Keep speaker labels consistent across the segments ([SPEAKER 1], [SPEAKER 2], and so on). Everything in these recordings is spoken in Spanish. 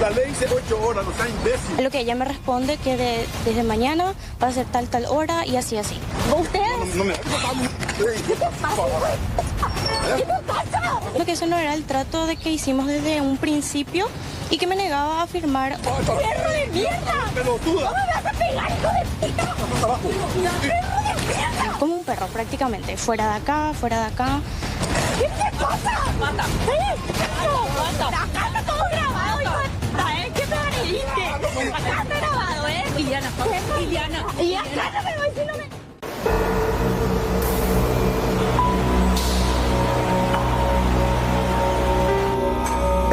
[SPEAKER 1] La ley dice 8 horas, no sea imbécil.
[SPEAKER 2] Lo que ella me responde que desde mañana va a ser tal hora y así. ¿Ustedes?
[SPEAKER 1] No me...
[SPEAKER 2] ¿Qué te pasa? ¿Qué te pasa? Porque eso no era el trato de que hicimos desde un principio y que me negaba a firmar. ¡Perro de mierda!
[SPEAKER 1] ¡Pelotuda!
[SPEAKER 2] ¿Cómo me vas a pegar, hijo de puta?
[SPEAKER 1] Abajo.
[SPEAKER 2] ¡Perro de mierda! Como un perro prácticamente, fuera de acá. ¿Qué te pasa? ¡Mata! ¡Mata! Acá está todo grabado, hijo de puta, ¿eh? ¿Qué me agrediste? Acá está grabado, ¿eh? Iliana. Y acá no me voy si no me...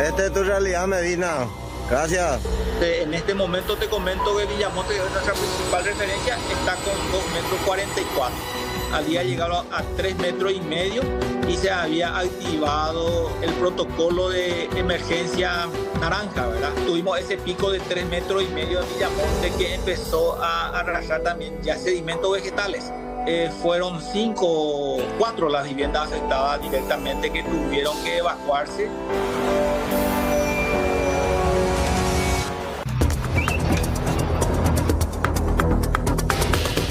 [SPEAKER 3] Esta es tu realidad, Medina. Gracias.
[SPEAKER 4] En este momento te comento que Villamonte, nuestra principal referencia, está con 2,44 metros. Había llegado a 3,5 metros y se había activado el protocolo de emergencia naranja, ¿verdad? Tuvimos ese pico de 3,5 metros en Villamonte que empezó a arrasar también ya sedimentos vegetales. Fueron 4 las viviendas afectadas directamente que tuvieron que evacuarse.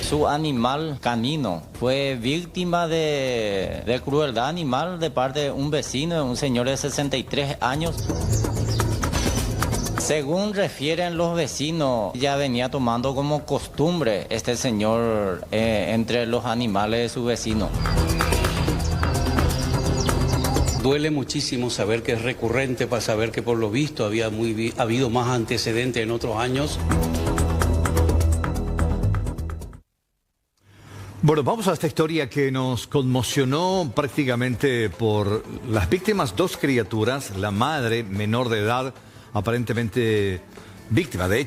[SPEAKER 5] Su animal canino fue víctima de crueldad animal de parte de un vecino, un señor de 63 años. Según refieren los vecinos, ya venía tomando como costumbre este señor entre los animales de su vecino.
[SPEAKER 6] Duele muchísimo saber que es recurrente, para saber que por lo visto ha habido más antecedentes en otros años.
[SPEAKER 7] Bueno, vamos a esta historia que nos conmocionó prácticamente por las víctimas, 2 criaturas, la madre menor de edad, aparentemente víctima de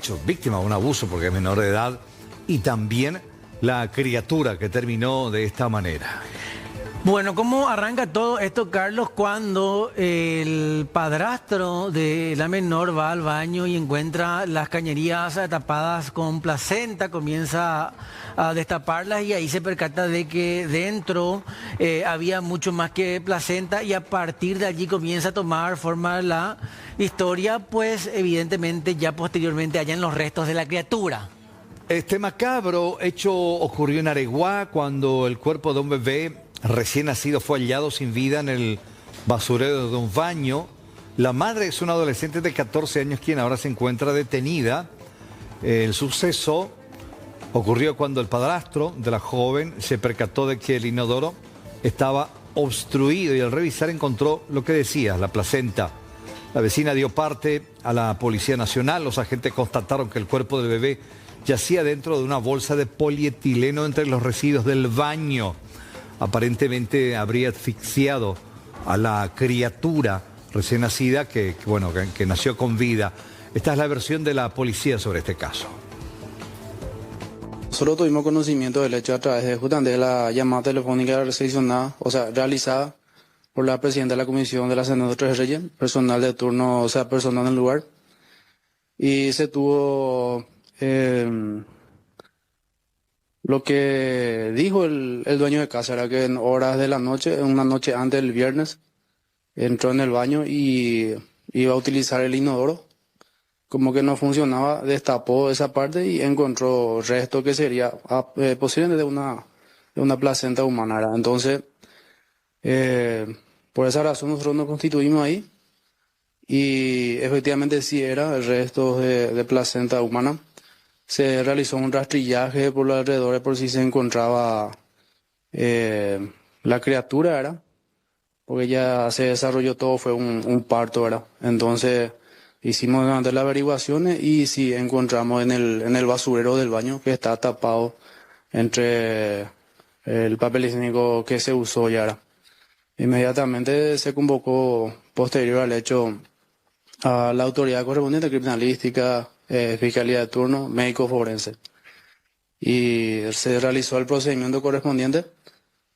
[SPEAKER 7] un abuso porque es menor de edad, y también la criatura que terminó de esta manera.
[SPEAKER 8] Bueno, ¿cómo arranca todo esto, Carlos, cuando el padrastro de la menor va al baño y encuentra las cañerías tapadas con placenta, comienza a destaparlas y ahí se percata de que dentro había mucho más que placenta y a partir de allí comienza a tomar forma la historia, pues evidentemente ya posteriormente hallan los restos de la criatura.
[SPEAKER 7] Este macabro hecho ocurrió en Areguá cuando el cuerpo de un bebé recién nacido fue hallado sin vida en el basurero de un baño. La madre es una adolescente de 14 años quien ahora se encuentra detenida. El suceso ocurrió cuando el padrastro de la joven se percató de que el inodoro estaba obstruido y al revisar encontró lo que decía, la placenta. La vecina dio parte a la Policía Nacional. Los agentes constataron que el cuerpo del bebé yacía dentro de una bolsa de polietileno entre los residuos del baño. Aparentemente habría asfixiado a la criatura recién nacida que nació con vida. Esta es la versión de la policía sobre este caso.
[SPEAKER 9] Solo tuvimos conocimiento del hecho a través de la llamada telefónica realizada por la presidenta de la Comisión de la Senado Tres Reyes, personal de turno, personal en el lugar. Y se tuvo... Lo que dijo el dueño de casa era que en horas de la noche, una noche antes del viernes, entró en el baño y iba a utilizar el inodoro. Como que no funcionaba, destapó esa parte y encontró resto que sería posiblemente de una placenta humana, ¿verdad? Entonces, por esa razón nosotros nos constituimos ahí y efectivamente sí era el resto de placenta humana. Se realizó un rastrillaje por los alrededores por si se encontraba la criatura, ¿verdad? Porque ya se desarrolló todo, fue un parto, ¿verdad? Entonces hicimos durante las averiguaciones y sí encontramos en el basurero del baño que está tapado entre el papel higiénico que se usó ya, ¿verdad? Inmediatamente se convocó, posterior al hecho, a la autoridad correspondiente, criminalística, fiscalía de turno, médico forense. Y se realizó el procedimiento correspondiente,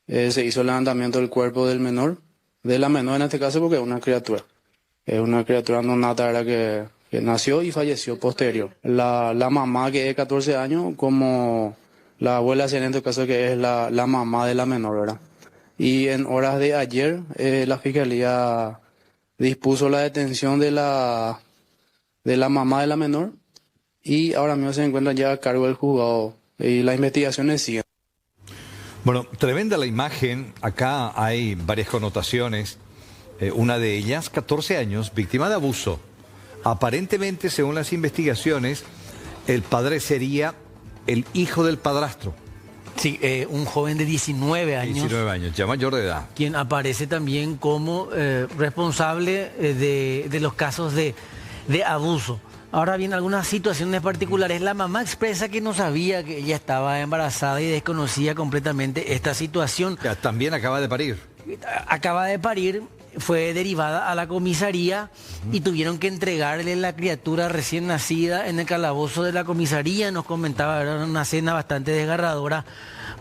[SPEAKER 9] se hizo el levantamiento del cuerpo del menor, de la menor en este caso porque es una criatura. Es una criatura no nata, ¿verdad? Que nació y falleció posterior. La mamá, que es de 14 años, como la abuela, en este caso, que es la mamá de la menor, ¿verdad? Y en horas de ayer, la fiscalía dispuso la detención de la de la mamá de la menor y ahora mismo se encuentran ya a cargo del juzgado y las investigaciones siguen.
[SPEAKER 7] Bueno, tremenda la imagen. Acá hay varias connotaciones. Una de ellas, 14 años, víctima de abuso. Aparentemente, según las investigaciones, el padre sería el hijo del padrastro.
[SPEAKER 8] Sí, un joven de 19 años.
[SPEAKER 7] 19 años, ya mayor de edad.
[SPEAKER 8] Quien aparece también como responsable de los casos de abuso. Ahora bien, algunas situaciones particulares. La mamá expresa que no sabía que ella estaba embarazada y desconocía completamente esta situación.
[SPEAKER 7] Ya, también acaba de parir.
[SPEAKER 8] Acaba de parir, fue derivada a la comisaría y tuvieron que entregarle la criatura recién nacida en el calabozo de la comisaría. Nos comentaba, era una escena bastante desgarradora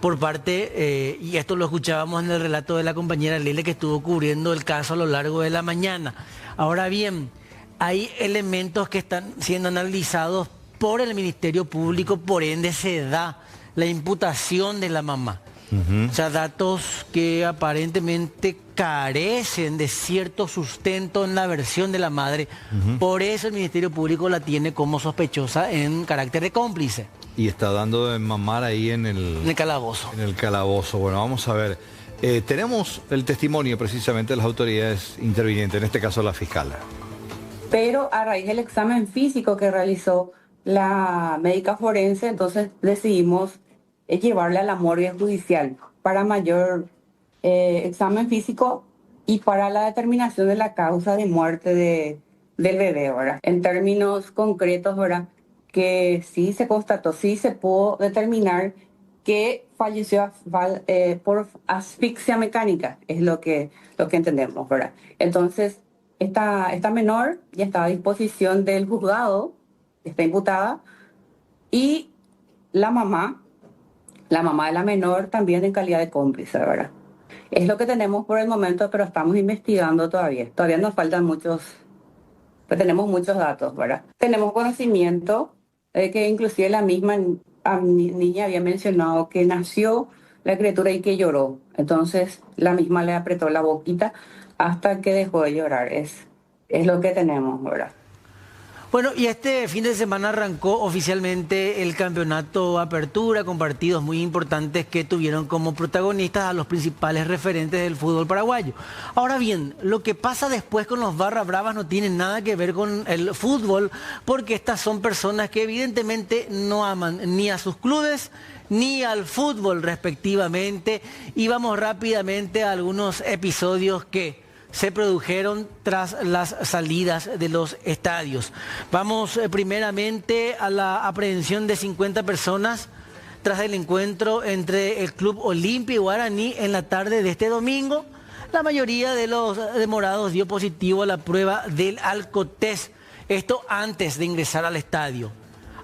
[SPEAKER 8] por parte, y esto lo escuchábamos en el relato de la compañera Lele que estuvo cubriendo el caso a lo largo de la mañana. Ahora bien, hay elementos que están siendo analizados por el Ministerio Público, por ende se da la imputación de la mamá. O sea, datos que aparentemente carecen de cierto sustento en la versión de la madre. Por eso el Ministerio Público la tiene como sospechosa en carácter de cómplice.
[SPEAKER 7] Y está dando de mamar ahí en el
[SPEAKER 8] calabozo.
[SPEAKER 7] En el calabozo. Bueno, vamos a ver. Tenemos el testimonio precisamente de las autoridades intervinientes, en este caso la fiscal.
[SPEAKER 10] Pero a raíz del examen físico que realizó la médica forense, entonces decidimos llevarle a la morgue judicial para mayor examen físico y para la determinación de la causa de muerte del bebé, ¿verdad? En términos concretos, ¿verdad? Que sí se constató, sí se pudo determinar que falleció por asfixia mecánica, es lo que entendemos, ¿verdad? Entonces, esta menor ya está a disposición del juzgado, está imputada, y la mamá de la menor también en calidad de cómplice, ¿verdad? Es lo que tenemos por el momento, pero estamos investigando todavía. Todavía nos faltan pero tenemos muchos datos, ¿verdad? Tenemos conocimiento de que inclusive la misma niña había mencionado que nació la criatura y que lloró. Entonces la misma le apretó la boquita hasta que dejó de llorar. Es lo que tenemos, ¿verdad?
[SPEAKER 8] Bueno, y este fin de semana arrancó oficialmente el campeonato Apertura con partidos muy importantes que tuvieron como protagonistas a los principales referentes del fútbol paraguayo. Ahora bien, lo que pasa después con los Barra Bravas no tiene nada que ver con el fútbol, porque estas son personas que evidentemente no aman ni a sus clubes ni al fútbol respectivamente. Y vamos rápidamente a algunos episodios que se produjeron tras las salidas de los estadios. Vamos primeramente a la aprehensión de 50 personas tras el encuentro entre el Club Olimpia y Guaraní en la tarde de este domingo. La mayoría de los demorados dio positivo a la prueba del alcotés, esto antes de ingresar al estadio.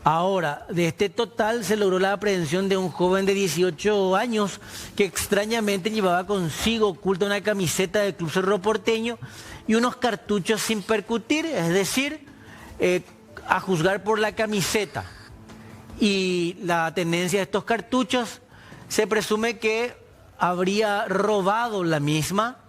[SPEAKER 8] Ahora, de este total se logró la aprehensión de un joven de 18 años que extrañamente llevaba consigo oculta una camiseta del Club Cerro Porteño y unos cartuchos sin percutir, es decir, a juzgar por la camiseta y la tenencia de estos cartuchos, se presume que habría robado la misma,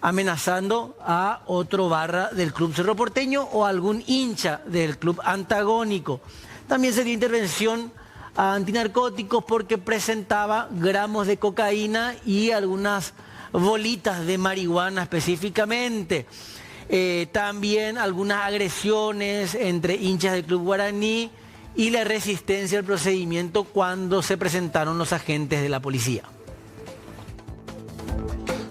[SPEAKER 8] amenazando a otro barra del Club Cerro Porteño o algún hincha del club antagónico. También se dio intervención a antinarcóticos porque presentaba gramos de cocaína y algunas bolitas de marihuana específicamente. También algunas agresiones entre hinchas del Club Guaraní y la resistencia al procedimiento cuando se presentaron los agentes de la policía.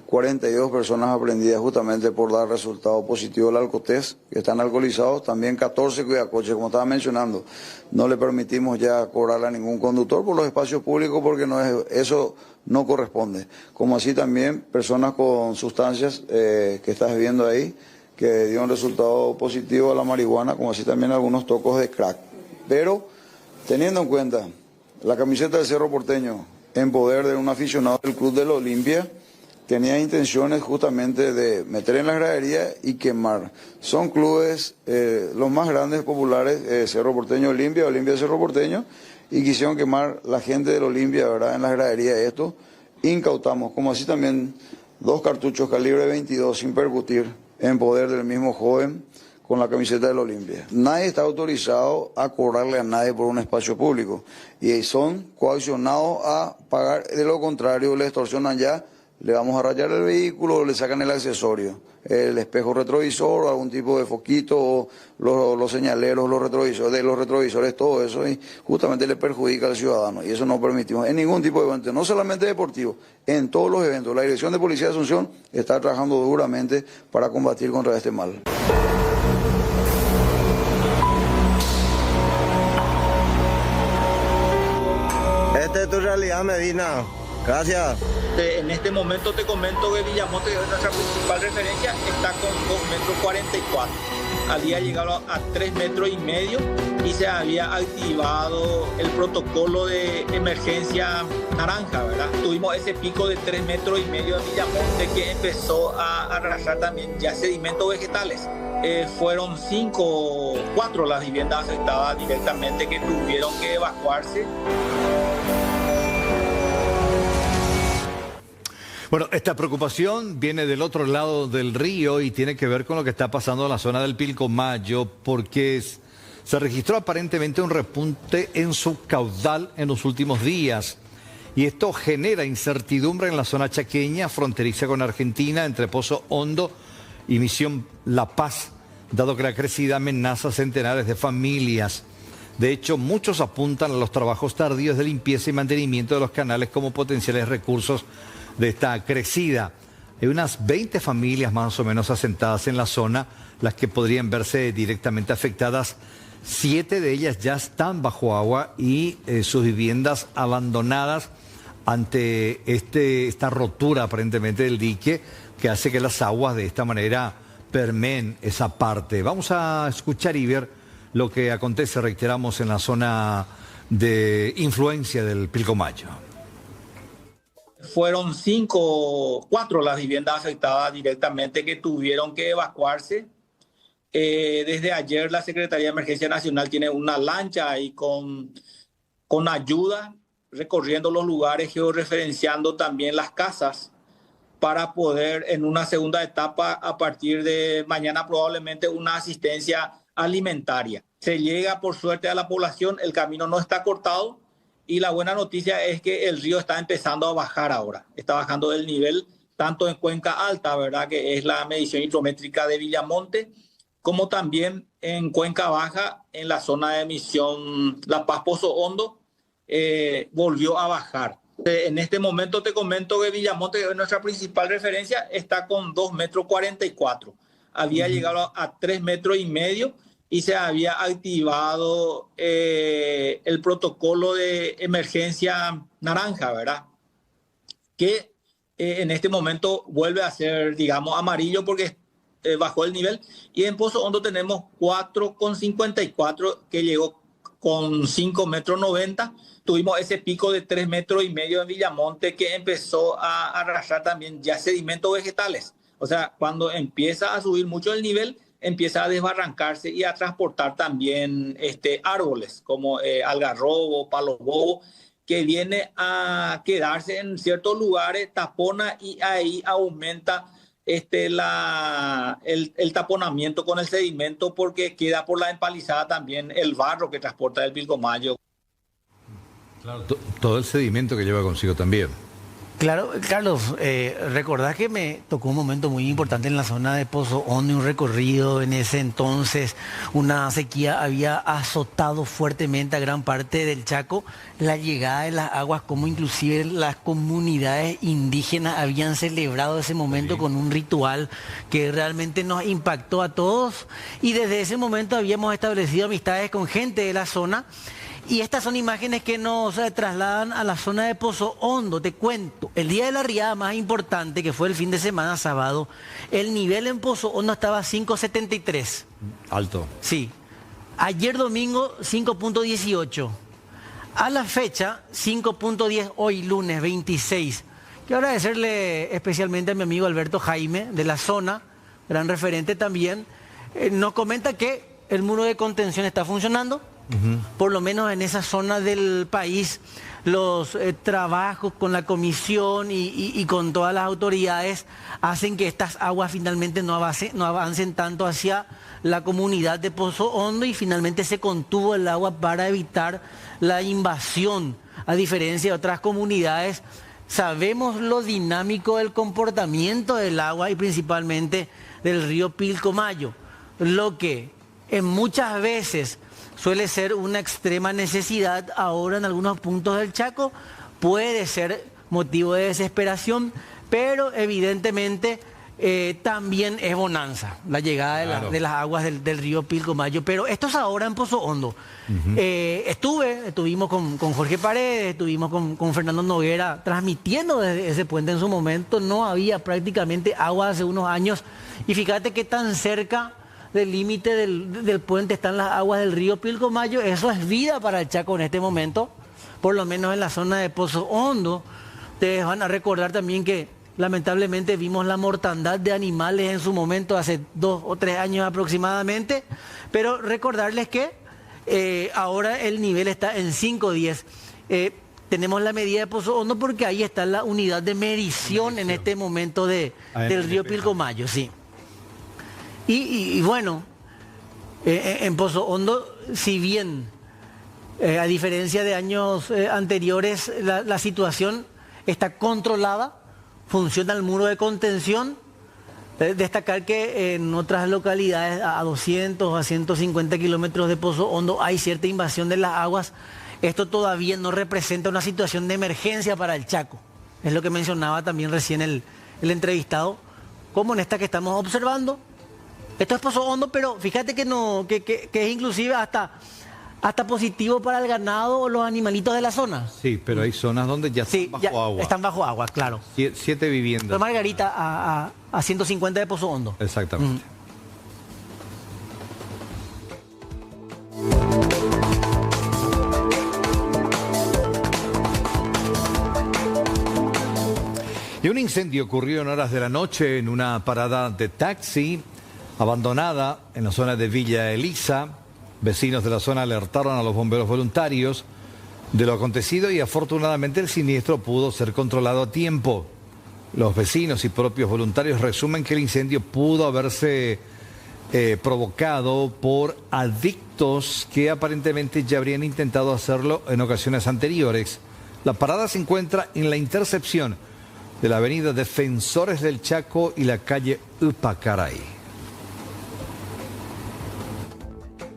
[SPEAKER 11] 42 personas aprendidas justamente por dar resultado positivo al alcotés, que están alcoholizados, también 14 cuidacoches, como estaba mencionando. No le permitimos ya cobrar a ningún conductor por los espacios públicos porque eso no corresponde. Como así también personas con sustancias que estás viendo ahí, que dio un resultado positivo a la marihuana, como así también algunos tocos de crack. Pero teniendo en cuenta la camiseta del Cerro Porteño en poder de un aficionado del Club de la Olimpia, tenía intenciones justamente de meter en las graderías y quemar. Son clubes los más grandes, populares, Cerro Porteño Olimpia, Olimpia Cerro Porteño, y quisieron quemar la gente del Olimpia, ¿verdad?, en las graderías. Esto incautamos, como así también 2 cartuchos calibre 22 sin percutir en poder del mismo joven, con la camiseta del Olimpia. Nadie está autorizado a cobrarle a nadie por un espacio público y son coaccionados a pagar, de lo contrario le extorsionan ya, le vamos a rayar el vehículo, le sacan el accesorio, el espejo retrovisor, algún tipo de foquito, o los señaleros, los retrovisores, todo eso, y justamente le perjudica al ciudadano. Y eso no permitimos en ningún tipo de evento, no solamente deportivo, en todos los eventos. La Dirección de Policía de Asunción está trabajando duramente para combatir contra este mal.
[SPEAKER 3] Esta es tu realidad, Medina. Gracias.
[SPEAKER 4] En este momento te comento que Villamonte, que es nuestra principal referencia, está con 2,44 metros. Había llegado a 3,5 metros y se había activado el protocolo de emergencia naranja, ¿verdad? Tuvimos ese pico de 3,5 metros en Villamonte que empezó a arrastrar también ya sedimentos vegetales. Fueron 4 las viviendas afectadas directamente que tuvieron que evacuarse.
[SPEAKER 7] Bueno, esta preocupación viene del otro lado del río y tiene que ver con lo que está pasando en la zona del Pilcomayo, porque se registró aparentemente un repunte en su caudal en los últimos días. Y esto genera incertidumbre en la zona chaqueña, fronteriza con Argentina, entre Pozo Hondo y Misión La Paz, dado que la crecida amenaza a centenares de familias. De hecho, muchos apuntan a los trabajos tardíos de limpieza y mantenimiento de los canales como potenciales recursos de esta crecida. Hay unas 20 familias más o menos asentadas en la zona, las que podrían verse directamente afectadas. 7 de ellas ya están bajo agua y sus viviendas abandonadas ante esta rotura aparentemente del dique que hace que las aguas de esta manera permeen esa parte. Vamos a escuchar y ver lo que acontece, reiteramos, en la zona de influencia del Pilcomayo.
[SPEAKER 4] Fueron 4 las viviendas afectadas directamente que tuvieron que evacuarse. Desde ayer la Secretaría de Emergencia Nacional tiene una lancha ahí con ayuda, recorriendo los lugares, georreferenciando también las casas para poder en una segunda etapa, a partir de mañana probablemente, una asistencia alimentaria. Se llega por suerte a la población, el camino no está cortado. Y la buena noticia es que el río está empezando a bajar ahora. Está bajando del nivel tanto en Cuenca Alta, ¿verdad?, que es la medición hidrométrica de Villamonte, como también en Cuenca Baja, en la zona de Misión La Paz Pozo Hondo, volvió a bajar. En este momento te comento que Villamonte, que es nuestra principal referencia, está con 2,44 metros. Había llegado a 3,5 metros y se había activado el protocolo de emergencia naranja, ¿verdad? Que en este momento vuelve a ser, digamos, amarillo porque bajó el nivel. Y en Pozo Hondo tenemos 4,54 que llegó con 5,90 metros. Tuvimos ese pico de 3,5 metros en Villamonte que empezó a arrastrar también ya sedimentos vegetales. O sea, cuando empieza a subir mucho el nivel, empieza a desbarrancarse y a transportar también árboles como algarrobo, palo bobo, que viene a quedarse en ciertos lugares, tapona y ahí aumenta el taponamiento con el sedimento porque queda por la empalizada también el barro que transporta el Pilcomayo.
[SPEAKER 7] Claro, todo el sedimento que lleva consigo también.
[SPEAKER 8] Claro, Carlos, recordás que me tocó un momento muy importante en la zona de Pozo Hondo, un recorrido. En ese entonces una sequía había azotado fuertemente a gran parte del Chaco, la llegada de las aguas, como inclusive las comunidades indígenas habían celebrado ese momento con un ritual que realmente nos impactó a todos, y desde ese momento habíamos establecido amistades con gente de la zona. Y estas son imágenes que nos trasladan a la zona de Pozo Hondo. Te cuento, el día de la riada más importante, que fue el fin de semana, sábado, el nivel en Pozo Hondo estaba 5,73.
[SPEAKER 7] Alto.
[SPEAKER 8] Sí. Ayer domingo, 5,18. A la fecha, 5,10 hoy, lunes 26. Quiero agradecerle especialmente a mi amigo Alberto Jaime, de la zona, gran referente también. Nos comenta que el muro de contención está funcionando. Por lo menos en esa zona del país los trabajos con la comisión y con todas las autoridades hacen que estas aguas finalmente no avancen tanto hacia la comunidad de Pozo Hondo y finalmente se contuvo el agua para evitar la invasión. A diferencia de otras comunidades, sabemos lo dinámico del comportamiento del agua y principalmente del río Pilcomayo, lo que muchas veces suele ser una extrema necesidad, ahora en algunos puntos del Chaco puede ser motivo de desesperación, pero evidentemente también es bonanza la llegada de las aguas del río Pilcomayo, pero esto es ahora en Pozo Hondo. Estuvimos con Jorge Paredes, estuvimos con Fernando Noguera transmitiendo desde ese puente en su momento, no había prácticamente agua hace unos años y fíjate que tan cerca del límite del puente están las aguas del río Pilcomayo. Eso es vida para el Chaco en este momento, por lo menos en la zona de Pozo Hondo. Ustedes van a recordar también que lamentablemente vimos la mortandad de animales en su momento, hace 2 o 3 años aproximadamente, pero recordarles que ahora el nivel está en 5.10. Tenemos la medida de Pozo Hondo porque ahí está la unidad de medición en este momento del río Pilcomayo, sí. Y bueno, en Pozo Hondo, si bien a diferencia de años anteriores la situación está controlada, funciona el muro de contención. Destacar que en otras localidades a 200 a 150 kilómetros de Pozo Hondo hay cierta invasión de las aguas. Esto todavía no representa una situación de emergencia para el Chaco. Es lo que mencionaba también recién el entrevistado, como en esta que estamos observando. Esto es Pozo Hondo, pero fíjate que es inclusive hasta positivo para el ganado o los animalitos de la zona.
[SPEAKER 7] Sí, pero hay zonas donde ya están bajo agua.
[SPEAKER 8] Están bajo agua, claro.
[SPEAKER 7] 7 viviendas.
[SPEAKER 8] Pero Margarita a 150 de Pozo Hondo.
[SPEAKER 7] Exactamente. Y un incendio ocurrió en horas de la noche en una parada de taxi abandonada en la zona de Villa Elisa. Vecinos de la zona alertaron a los bomberos voluntarios de lo acontecido y afortunadamente el siniestro pudo ser controlado a tiempo. Los vecinos y propios voluntarios resumen que el incendio pudo haberse provocado por adictos que aparentemente ya habrían intentado hacerlo en ocasiones anteriores. La parada se encuentra en la intercepción de la avenida Defensores del Chaco y la calle Upacaray.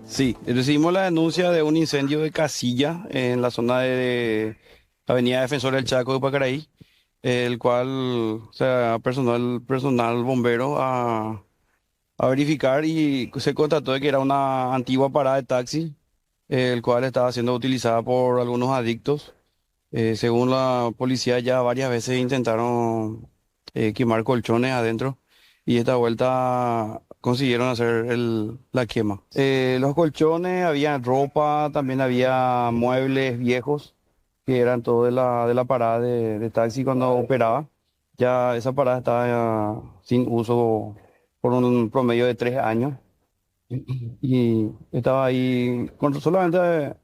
[SPEAKER 12] Sí, recibimos la denuncia de un incendio de casilla en la zona de avenida Defensores del Chaco y Upacaray, el cual personal bombero a verificar y se constató de que era una antigua parada de taxi, el cual estaba siendo utilizada por algunos adictos. Según la policía, ya varias veces intentaron quemar colchones adentro y esta vuelta consiguieron hacer la quema. Los colchones, había ropa, también había muebles viejos que eran todo de la parada de taxi cuando operaba. Ya esa parada estaba sin uso por un promedio de 3 años y estaba ahí, solamente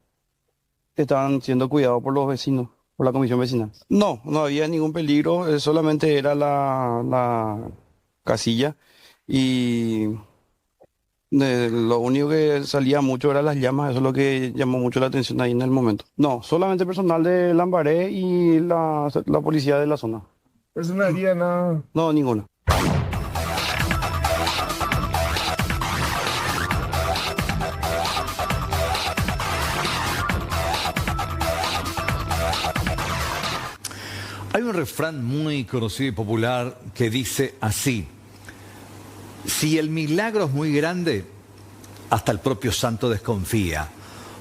[SPEAKER 12] estaban siendo cuidados por los vecinos, por la comisión vecinal. No había ningún peligro, solamente era la casilla y lo único que salía mucho eran las llamas, eso es lo que llamó mucho la atención ahí en el momento. No, solamente personal de Lambaré y la policía de la zona.
[SPEAKER 1] ¿Personal herida nada?
[SPEAKER 12] No, ninguna.
[SPEAKER 7] Hay un refrán muy conocido y popular que dice así: si el milagro es muy grande, hasta el propio santo desconfía.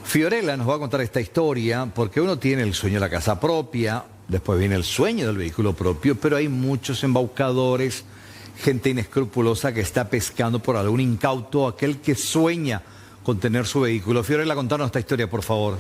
[SPEAKER 7] Fiorella nos va a contar esta historia porque uno tiene el sueño de la casa propia, después viene el sueño del vehículo propio, pero hay muchos embaucadores, gente inescrupulosa que está pescando por algún incauto, aquel que sueña con tener su vehículo. Fiorella, contanos esta historia, por favor.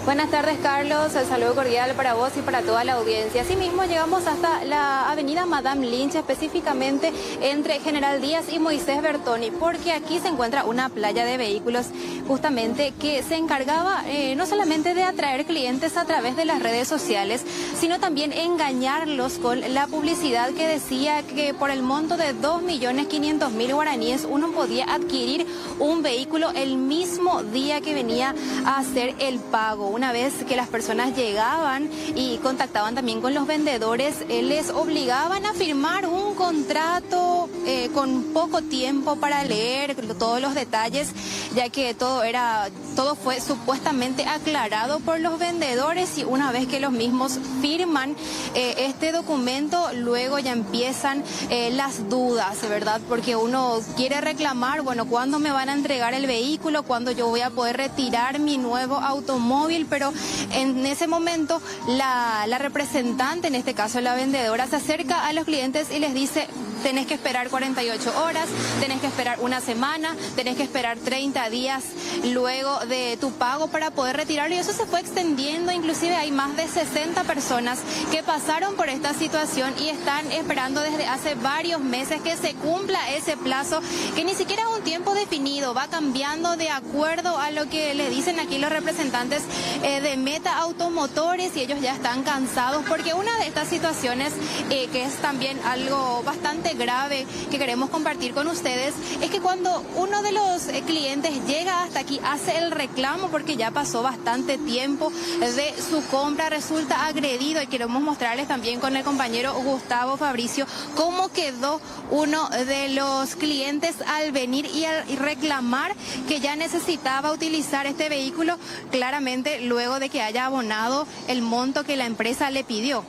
[SPEAKER 13] Buenas tardes, Carlos. El saludo cordial para vos y para toda la audiencia. Asimismo, llegamos hasta la avenida Madame Lynch, específicamente entre General Díaz y Moisés Bertoni, porque aquí se encuentra una playa de vehículos justamente que se encargaba no solamente de atraer clientes a través de las redes sociales, sino también engañarlos con la publicidad que decía que por el monto de 2.500.000 guaraníes uno podía adquirir un vehículo el mismo día que venía a hacer el pago. Una vez que las personas llegaban y contactaban también con los vendedores, les obligaban a firmar un contrato con poco tiempo para leer todos los detalles, ya que todo fue supuestamente aclarado por los vendedores, y una vez que los mismos firman este documento, luego ya empiezan las dudas, ¿verdad? Porque uno quiere reclamar, bueno, ¿cuándo me van a entregar el vehículo? ¿Cuándo yo voy a poder retirar mi nuevo automóvil? Pero en ese momento la representante, en este caso la vendedora, se acerca a los clientes y les dice: tenés que esperar 48 horas, tenés que esperar una semana, tenés que esperar 30 días luego de tu pago para poder retirarlo, y eso se fue extendiendo. Inclusive hay más de 60 personas que pasaron por esta situación y están esperando desde hace varios meses que se cumpla ese plazo, que ni siquiera es un tiempo definido, va cambiando de acuerdo a lo que le dicen aquí los representantes de Meta Automotores, y ellos ya están cansados, porque una de estas situaciones que es también algo bastante grave que queremos compartir con ustedes, es que cuando uno de los clientes llega hasta aquí, hace el reclamo porque ya pasó bastante tiempo de su compra, resulta agredido, y queremos mostrarles también con el compañero Gustavo Fabricio cómo quedó uno de los clientes al venir y reclamar que ya necesitaba utilizar este vehículo, claramente luego de que haya abonado el monto que la empresa le pidió.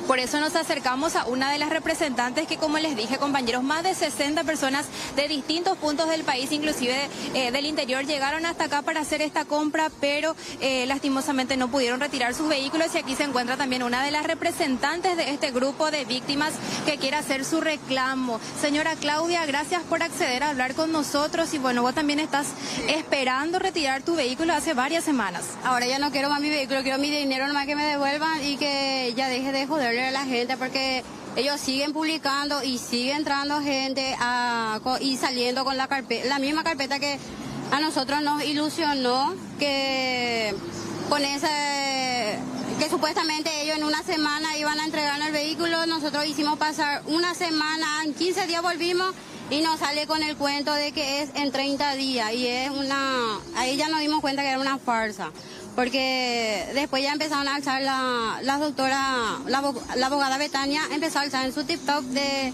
[SPEAKER 13] Por eso nos acercamos a una de las representantes que, como les dije, compañeros, más de 60 personas de distintos puntos del país, inclusive del interior, llegaron hasta acá para hacer esta compra, pero lastimosamente no pudieron retirar sus vehículos, y aquí se encuentra también una de las representantes de este grupo de víctimas que quiere hacer su reclamo. Señora Claudia, gracias por acceder a hablar con nosotros, y bueno, vos también estás esperando retirar tu vehículo hace varias semanas.
[SPEAKER 14] Ahora ya no quiero más mi vehículo, quiero mi dinero nomás, que me devuelvan y que ya deje de joderle a la gente, porque ellos siguen publicando y sigue entrando gente y saliendo con la misma carpeta que a nosotros nos ilusionó, que con que supuestamente ellos en una semana iban a entregarnos el vehículo. Nosotros hicimos pasar una semana, en 15 días volvimos y nos sale con el cuento de que es en 30 días, y ahí ya nos dimos cuenta que era una farsa. Porque después ya empezaron a alzar la abogada Betania empezó a alzar en su TikTok de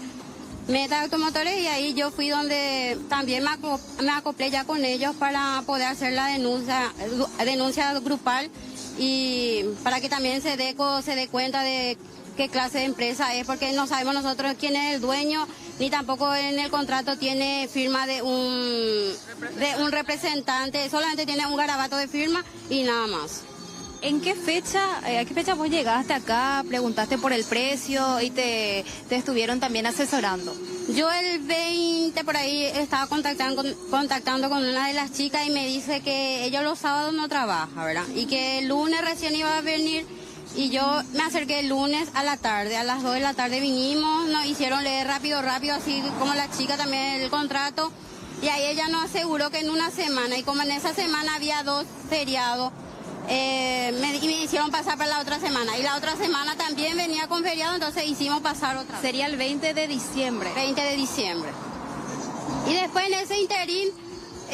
[SPEAKER 14] Meta Automotores, y ahí yo fui donde también me acoplé ya con ellos para poder hacer la denuncia grupal, y para que también se dé cuenta de qué clase de empresa es, porque no sabemos nosotros quién es el dueño, ni tampoco en el contrato tiene firma de un representante, solamente tiene un garabato de firma y nada más.
[SPEAKER 13] ¿A qué fecha vos llegaste acá, preguntaste por el precio y te estuvieron también asesorando?
[SPEAKER 14] Yo el 20 por ahí estaba contactando con una de las chicas, y me dice que ella los sábados no trabaja, ¿verdad? Y que el lunes recién iba a venir. Y yo me acerqué el lunes a la tarde, a las 2 de la tarde vinimos, nos hicieron leer rápido, así como la chica también el contrato, y ahí ella nos aseguró que en una semana, y como en esa semana había 2 feriados, me hicieron pasar para la otra semana, y la otra semana también venía con feriado, entonces hicimos pasar otra.
[SPEAKER 13] Sería el 20 de diciembre.
[SPEAKER 14] 20 de diciembre. Y después en ese interín,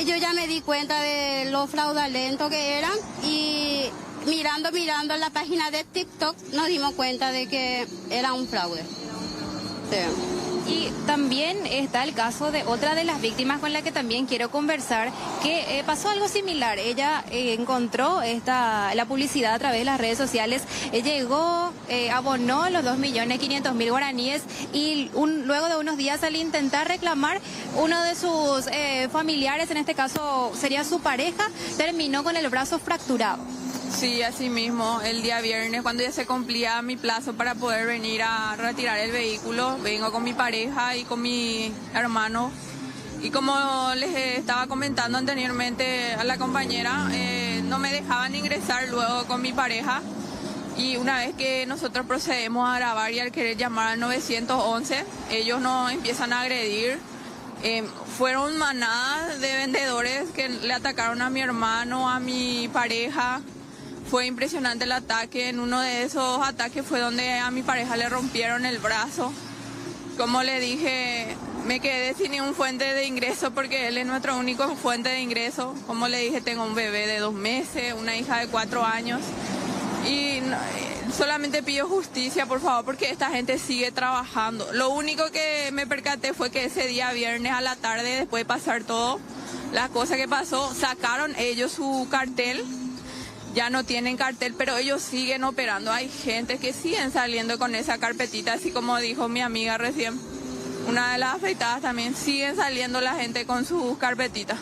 [SPEAKER 14] yo ya me di cuenta de lo fraudulento que eran, y mirando la página de TikTok nos dimos cuenta de que era un fraude. Sí.
[SPEAKER 13] Y también está el caso de otra de las víctimas con la que también quiero conversar, que pasó algo similar. Ella encontró la publicidad a través de las redes sociales, llegó, abonó los 2.500.000 guaraníes, y luego de unos días, al intentar reclamar, uno de sus familiares, en este caso sería su pareja, terminó con el brazo fracturado.
[SPEAKER 15] Sí, así mismo, el día viernes, cuando ya se cumplía mi plazo para poder venir a retirar el vehículo, vengo con mi pareja y con mi hermano, y como les estaba comentando anteriormente a la compañera, no me dejaban ingresar luego con mi pareja. Y una vez que nosotros procedemos a grabar y al querer llamar al 911, ellos nos empiezan a agredir. Fueron manadas de vendedores que le atacaron a mi hermano, a mi pareja. Fue impresionante el ataque. En uno de esos ataques fue donde a mi pareja le rompieron el brazo. Como le dije, me quedé sin ningún fuente de ingreso porque él es nuestra única fuente de ingreso. Como le dije, tengo un bebé de 2 meses, una hija de 4 años. Y solamente pido justicia, por favor, porque esta gente sigue trabajando. Lo único que me percaté fue que ese día viernes a la tarde, después de pasar todo, la cosa que pasó, sacaron ellos su cartel. Ya no tienen cartel, pero ellos siguen operando. Hay gente que siguen saliendo con esa carpetita, así como dijo mi amiga recién. Una de las afectadas también, siguen saliendo la gente con sus carpetitas.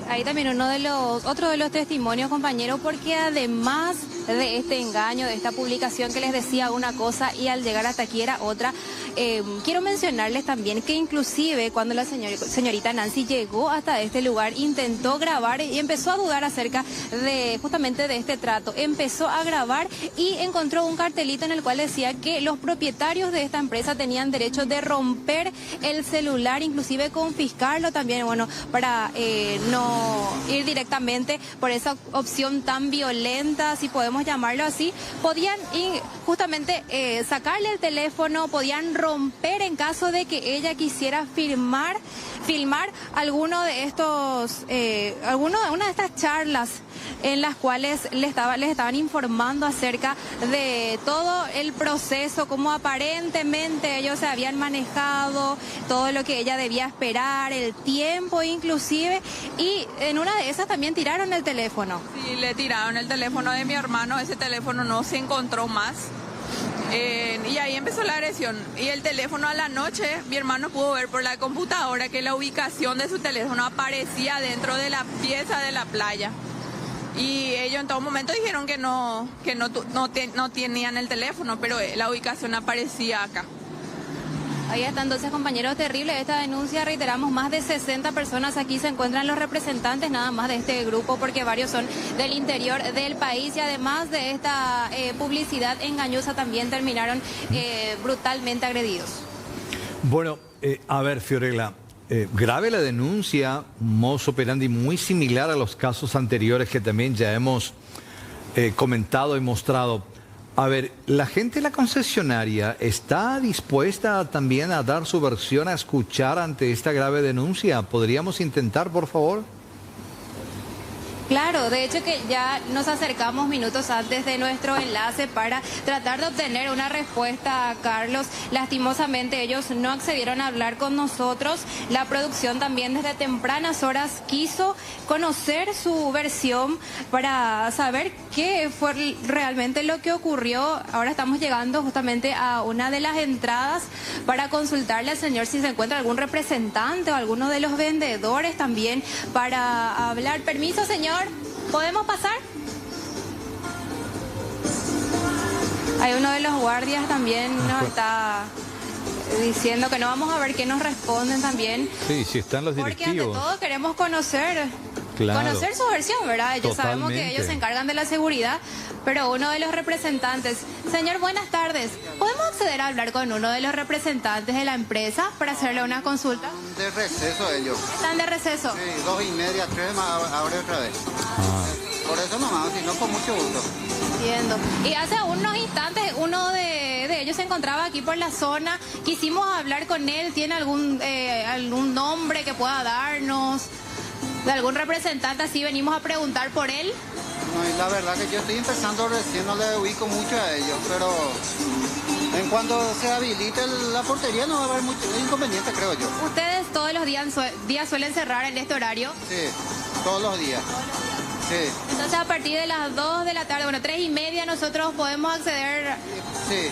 [SPEAKER 13] Ahí también otro de los testimonios, compañeros, porque además de este engaño, de esta publicación que les decía una cosa y al llegar hasta aquí era otra, quiero mencionarles también que inclusive cuando la señorita Nancy llegó hasta este lugar, intentó grabar y empezó a dudar acerca de justamente de este trato. Empezó a grabar y encontró un cartelito en el cual decía que los propietarios de esta empresa tenían derecho de romper el celular, inclusive confiscarlo también, bueno, para no ir directamente por esa opción tan violenta, si podemos llamarlo así. Podían justamente sacarle el teléfono, podían romper en caso de que ella quisiera filmar alguno de estos, una de estas charlas en las cuales les estaban informando acerca de todo el proceso, cómo aparentemente ellos se habían manejado, todo lo que ella debía esperar, el tiempo inclusive, y en una de esas también tiraron el teléfono.
[SPEAKER 15] Sí, le tiraron el teléfono de mi hermano, ese teléfono no se encontró más. Y ahí empezó la agresión. Y el teléfono a la noche, mi hermano pudo ver por la computadora que la ubicación de su teléfono aparecía dentro de la pieza de la playa. Y ellos en todo momento dijeron que no tenían el teléfono, pero la ubicación aparecía acá.
[SPEAKER 13] Ahí está entonces, compañeros, terrible esta denuncia. Reiteramos, más de 60 personas aquí se encuentran los representantes nada más de este grupo, porque varios son del interior del país y además de esta publicidad engañosa también terminaron brutalmente agredidos.
[SPEAKER 7] Bueno, a ver, Fiorella, grave la denuncia, modus operandi muy similar a los casos anteriores que también ya hemos comentado y mostrado. A ver, ¿la gente de la concesionaria está dispuesta también a dar su versión, a escuchar ante esta grave denuncia? ¿Podríamos intentar, por favor?
[SPEAKER 13] Claro, de hecho que ya nos acercamos minutos antes de nuestro enlace para tratar de obtener una respuesta, Carlos. Lastimosamente ellos no accedieron a hablar con nosotros. La producción también desde tempranas horas quiso conocer su versión para saber qué fue realmente lo que ocurrió. Ahora estamos llegando justamente a una de las entradas para consultarle al señor si se encuentra algún representante o alguno de los vendedores también para hablar. Permiso, señor. ¿Podemos pasar? Hay uno de los guardias también nos está diciendo que no. Vamos a ver qué nos responden también.
[SPEAKER 7] Sí, si están los directivos.
[SPEAKER 13] Porque ante todo queremos conocer su versión, ¿verdad? Totalmente. Sabemos que ellos se encargan de la seguridad, pero uno de los representantes. Señor, buenas tardes. ¿Podemos acceder a hablar con uno de los representantes de la empresa para hacerle una consulta?
[SPEAKER 16] De receso ellos.
[SPEAKER 13] ¿Están de receso?
[SPEAKER 16] Sí, 2:30, 3 abre otra vez. Por eso nomás, si no, con mucho gusto.
[SPEAKER 13] Entiendo. Y hace unos instantes uno de ellos se encontraba aquí por la zona. Quisimos hablar con él. ¿Tiene algún nombre que pueda darnos? ¿De algún representante? Así venimos a preguntar por él.
[SPEAKER 16] No, y la verdad que yo estoy empezando recién, no le ubico mucho a ellos, pero en cuanto se habilite la portería no va a haber mucho inconveniente, creo yo.
[SPEAKER 13] ¿Ustedes todos los días suelen cerrar en este horario?
[SPEAKER 16] Sí, todos los días. Sí.
[SPEAKER 13] Entonces a partir de las 2 de la tarde, bueno, 3:30 nosotros podemos acceder.
[SPEAKER 16] Sí,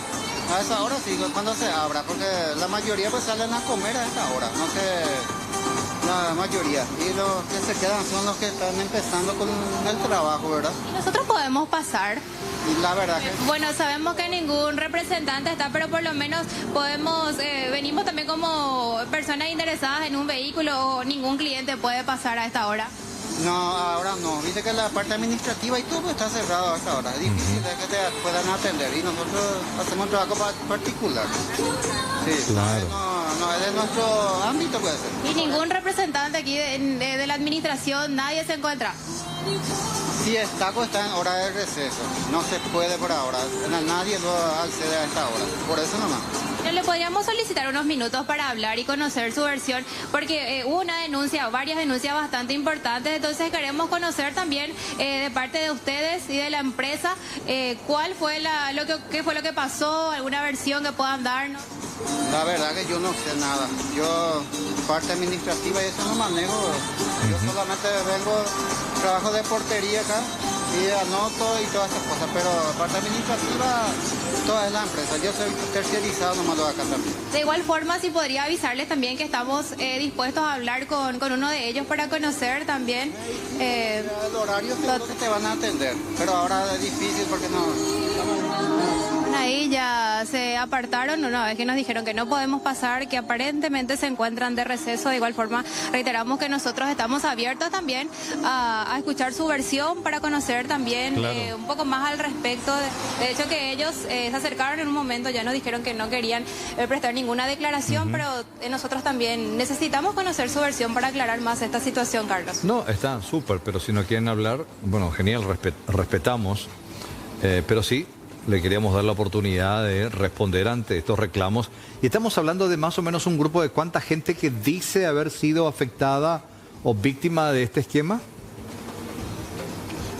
[SPEAKER 16] a esa hora sí, cuando se abra, porque la mayoría pues salen a comer a esta hora, no sé. La mayoría, y los que se quedan son los que están empezando con el trabajo, ¿verdad?
[SPEAKER 13] ¿Y nosotros podemos pasar?
[SPEAKER 16] Y la verdad que...
[SPEAKER 13] Bueno, sabemos que ningún representante está, pero por lo menos podemos, venimos también como personas interesadas en un vehículo, o ningún cliente puede pasar a esta hora.
[SPEAKER 16] No, ahora no. Viste que la parte administrativa y todo está cerrado hasta ahora. Es difícil de que te puedan atender y nosotros hacemos un trabajo particular. Sí,
[SPEAKER 7] claro.
[SPEAKER 16] No es de nuestro ámbito, puede ser.
[SPEAKER 13] ¿Y ningún representante aquí de la administración, nadie se encuentra?
[SPEAKER 16] Sí, Estaco está en hora de receso. No se puede por ahora. Nadie lo accede a esta hora. Por eso nomás.
[SPEAKER 13] Le podríamos solicitar unos minutos para hablar y conocer su versión, porque hubo una denuncia, varias denuncias bastante importantes, entonces queremos conocer también de parte de ustedes y de la empresa cuál fue qué fue lo que pasó, alguna versión que puedan darnos.
[SPEAKER 16] La verdad que yo no sé nada. Yo parte administrativa y eso no manejo. Yo solamente vengo, trabajo de portería acá y anoto y todas esas cosas, pero parte administrativa toda es la empresa. Yo soy terciarizado nomás lo de acá también.
[SPEAKER 13] De igual forma, si podría avisarles también que estamos dispuestos a hablar con uno de ellos para conocer también.
[SPEAKER 16] El horario seguro que te van a atender, pero ahora es difícil porque
[SPEAKER 13] Ahí ya se apartaron una vez que nos dijeron que no podemos pasar, que aparentemente se encuentran de receso. De igual forma, reiteramos que nosotros estamos abiertos también a escuchar su versión para conocer también un poco más al respecto. De hecho, que ellos se acercaron en un momento, ya nos dijeron que no querían prestar ninguna declaración, pero nosotros también necesitamos conocer su versión para aclarar más esta situación, Carlos.
[SPEAKER 7] No, está súper, pero si no quieren hablar, bueno, genial, respetamos, pero sí, le queríamos dar la oportunidad de responder ante estos reclamos. Y estamos hablando de más o menos un grupo de cuánta gente que dice haber sido afectada o víctima de este esquema.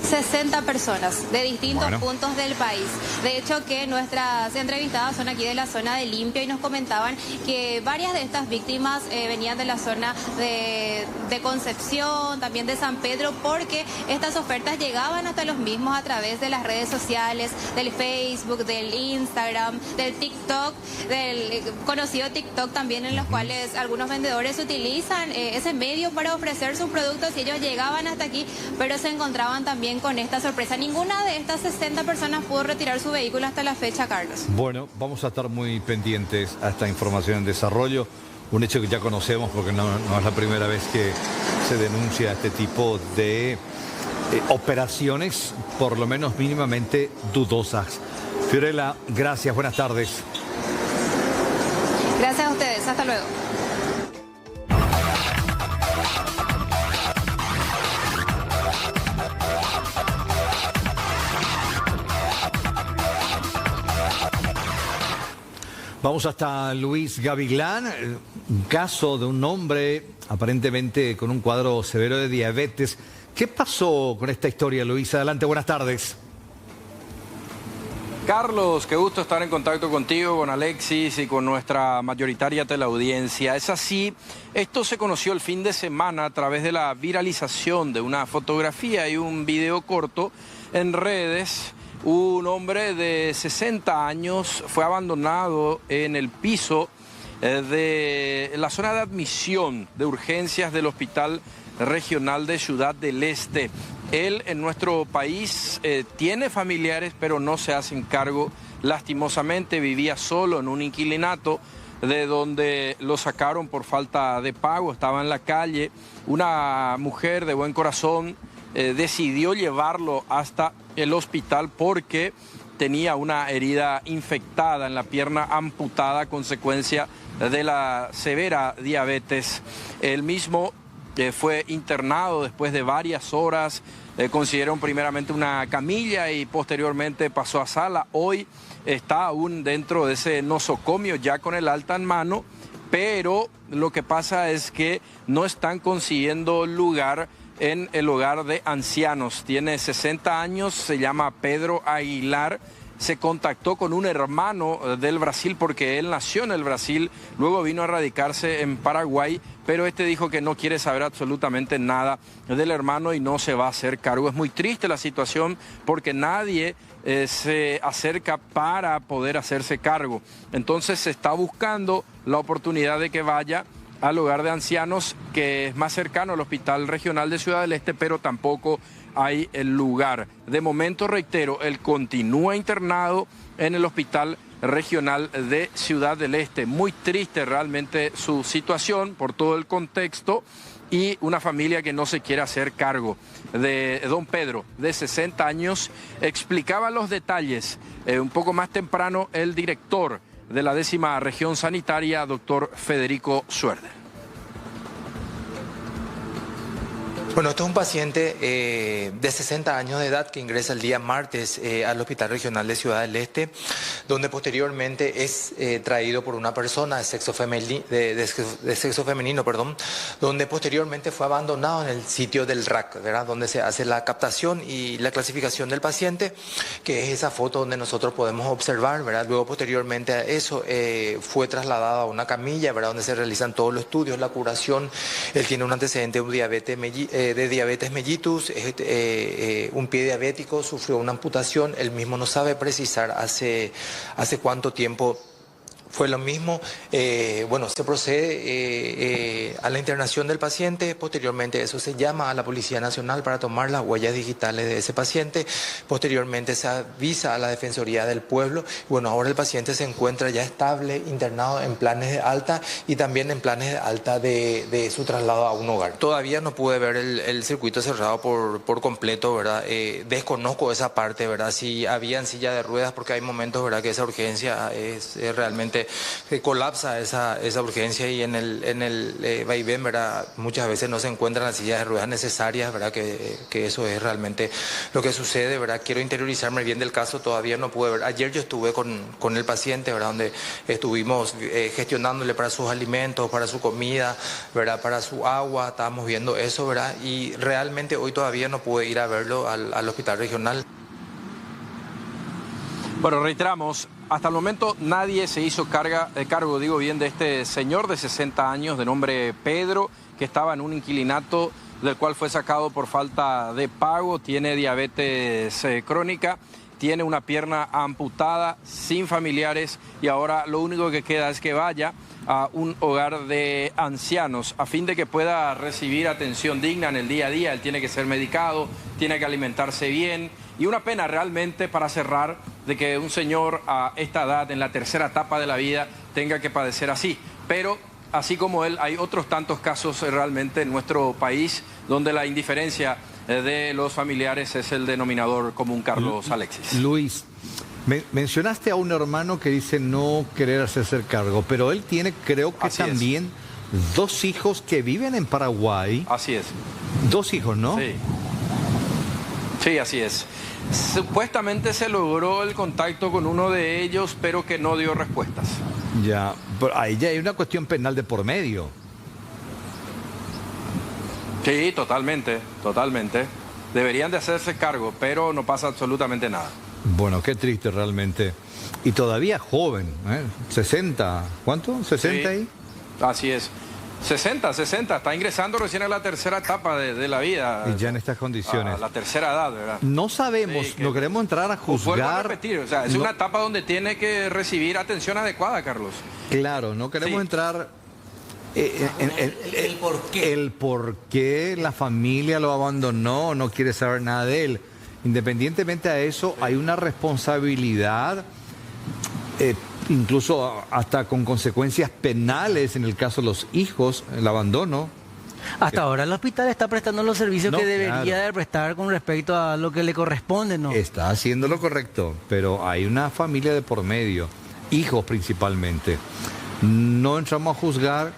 [SPEAKER 13] 60 personas de distintos puntos del país. De hecho, que nuestras entrevistadas son aquí de la zona de Limpio y nos comentaban que varias de estas víctimas venían de la zona de Concepción, también de San Pedro, porque estas ofertas llegaban hasta los mismos a través de las redes sociales, del Facebook, del Instagram, del TikTok, del conocido TikTok también, en los cuales algunos vendedores utilizan ese medio para ofrecer sus productos y ellos llegaban hasta aquí, pero se encontraban también con esta sorpresa. Ninguna de estas 60 personas pudo retirar su vehículo hasta la fecha, Carlos.
[SPEAKER 7] Bueno, vamos a estar muy pendientes a esta información en desarrollo. Un hecho que ya conocemos porque no es la primera vez que se denuncia este tipo de operaciones, por lo menos mínimamente dudosas. Fiorella, gracias, buenas tardes.
[SPEAKER 13] Gracias a ustedes, hasta luego.
[SPEAKER 7] Vamos hasta Luis Gavilán, un caso de un hombre aparentemente con un cuadro severo de diabetes. ¿Qué pasó con esta historia, Luis? Adelante, buenas tardes.
[SPEAKER 17] Carlos, qué gusto estar en contacto contigo, con Alexis y con nuestra mayoritaria teleaudiencia. Es así, esto se conoció el fin de semana a través de la viralización de una fotografía y un video corto en redes. Un hombre de 60 años fue abandonado en el piso de la zona de admisión de urgencias del Hospital Regional de Ciudad del Este. Él en nuestro país tiene familiares, pero no se hacen cargo. Lastimosamente vivía solo en un inquilinato de donde lo sacaron por falta de pago. Estaba en la calle. Una mujer de buen corazón decidió llevarlo hasta el hospital porque tenía una herida infectada en la pierna amputada a consecuencia de la severa diabetes. Él mismo fue internado después de varias horas, consiguieron primeramente una camilla y posteriormente pasó a sala. Hoy está aún dentro de ese nosocomio ya con el alta en mano, pero lo que pasa es que no están consiguiendo lugar en el hogar de ancianos. Tiene 60 años, se llama Pedro Aguilar. Se contactó con un hermano del Brasil porque él nació en el Brasil, luego vino a radicarse en Paraguay, pero este dijo que no quiere saber absolutamente nada del hermano y no se va a hacer cargo. Es muy triste la situación porque nadie se acerca para poder hacerse cargo. Entonces se está buscando la oportunidad de que vaya al hogar de ancianos, que es más cercano al Hospital Regional de Ciudad del Este, pero tampoco hay el lugar. De momento, reitero, él continúa internado en el Hospital Regional de Ciudad del Este. Muy triste realmente su situación por todo el contexto y una familia que no se quiere hacer cargo. De don Pedro, de 60 años, explicaba los detalles un poco más temprano el director de la 10ª región sanitaria, doctor Federico Suerder.
[SPEAKER 18] Bueno, este es un paciente de 60 años de edad que ingresa el día martes al Hospital Regional de Ciudad del Este, donde posteriormente es traído por una persona de sexo femenino, donde posteriormente fue abandonado en el sitio del RAC, ¿verdad? Donde se hace la captación y la clasificación del paciente, que es esa foto donde nosotros podemos observar, ¿verdad? Luego, posteriormente a eso, fue trasladado a una camilla, ¿verdad? Donde se realizan todos los estudios, la curación. Él tiene un antecedente de diabetes mellitus, un pie diabético, sufrió una amputación. Él mismo no sabe precisar hace cuánto tiempo fue lo mismo. Bueno, se procede a la internación del paciente. Posteriormente eso se llama a la Policía Nacional para tomar las huellas digitales de ese paciente. Posteriormente se avisa a la Defensoría del Pueblo. Bueno, ahora el paciente se encuentra ya estable, internado en planes de alta y también en planes de alta de su traslado a un hogar. Todavía no pude ver el circuito cerrado por completo, ¿verdad? Desconozco esa parte, ¿verdad? Si había en silla de ruedas, porque hay momentos, ¿verdad?, que esa urgencia es realmente colapsa esa urgencia, y en el vaivén, ¿verdad?, muchas veces no se encuentran las sillas de ruedas necesarias, ¿verdad?, que eso es realmente lo que sucede, ¿verdad? Quiero interiorizarme bien del caso, todavía no pude ver. Ayer yo estuve con el paciente, ¿verdad?, donde estuvimos gestionándole para sus alimentos, para su comida, ¿verdad?, para su agua, estábamos viendo eso, ¿verdad? Y realmente hoy todavía no pude ir a verlo al hospital regional.
[SPEAKER 17] Bueno, reiteramos, hasta el momento nadie se hizo cargo, de este señor de 60 años de nombre Pedro, que estaba en un inquilinato del cual fue sacado por falta de pago, tiene diabetes crónica, tiene una pierna amputada, sin familiares, y ahora lo único que queda es que vaya a un hogar de ancianos a fin de que pueda recibir atención digna en el día a día. Él tiene que ser medicado, tiene que alimentarse bien, y una pena realmente, para cerrar, de que un señor a esta edad, en la tercera etapa de la vida, tenga que padecer así. Pero así como él, hay otros tantos casos realmente en nuestro país donde la indiferencia de los familiares es el denominador común, Carlos Alexis.
[SPEAKER 7] Luis, mencionaste a un hermano que dice no querer hacerse cargo, pero él tiene, creo que
[SPEAKER 17] Así
[SPEAKER 7] también, dos hijos que viven en Paraguay.
[SPEAKER 17] Así es.
[SPEAKER 7] Dos hijos, ¿no?
[SPEAKER 17] Sí. Sí, así es. Supuestamente se logró el contacto con uno de ellos, pero que no dio respuestas.
[SPEAKER 7] Ya, pero ahí ya hay una cuestión penal de por medio.
[SPEAKER 17] Sí, totalmente. Deberían de hacerse cargo, pero no pasa absolutamente nada.
[SPEAKER 7] Bueno, qué triste realmente. Y todavía joven, ¿eh? 60, ¿cuánto? 60 ahí.
[SPEAKER 17] Así es. 60, está ingresando recién a la tercera etapa de la vida.
[SPEAKER 7] Y ya en estas condiciones.
[SPEAKER 17] A la tercera edad, ¿verdad?
[SPEAKER 7] No sabemos,
[SPEAKER 17] Sí,
[SPEAKER 7] no queremos entrar a juzgar.
[SPEAKER 17] Vuelvo a repetir, o sea, es una etapa donde tiene que recibir atención adecuada, Carlos.
[SPEAKER 7] Claro, no queremos entrar el por qué la familia lo abandonó, no quiere saber nada de él. Independientemente a eso, hay una responsabilidad, incluso hasta con consecuencias penales en el caso de los hijos, el abandono.
[SPEAKER 8] Hasta ahora el hospital está prestando los servicios que debería de prestar con respecto a lo que le corresponde, ¿no?
[SPEAKER 7] Está haciendo lo correcto, pero hay una familia de por medio, hijos principalmente. No entramos a juzgar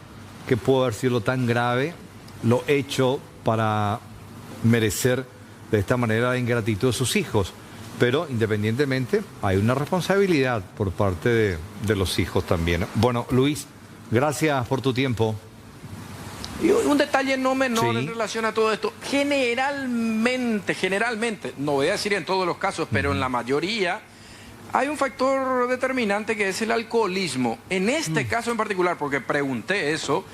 [SPEAKER 7] que pudo haber sido tan grave lo hecho para merecer de esta manera la ingratitud de sus hijos. Pero independientemente hay una responsabilidad por parte de los hijos también. Bueno, Luis, gracias por tu tiempo.
[SPEAKER 17] Y un detalle no menor en relación a todo esto. Generalmente, no voy a decir en todos los casos, pero en la mayoría, hay un factor determinante que es el alcoholismo. En este caso en particular, porque pregunté eso,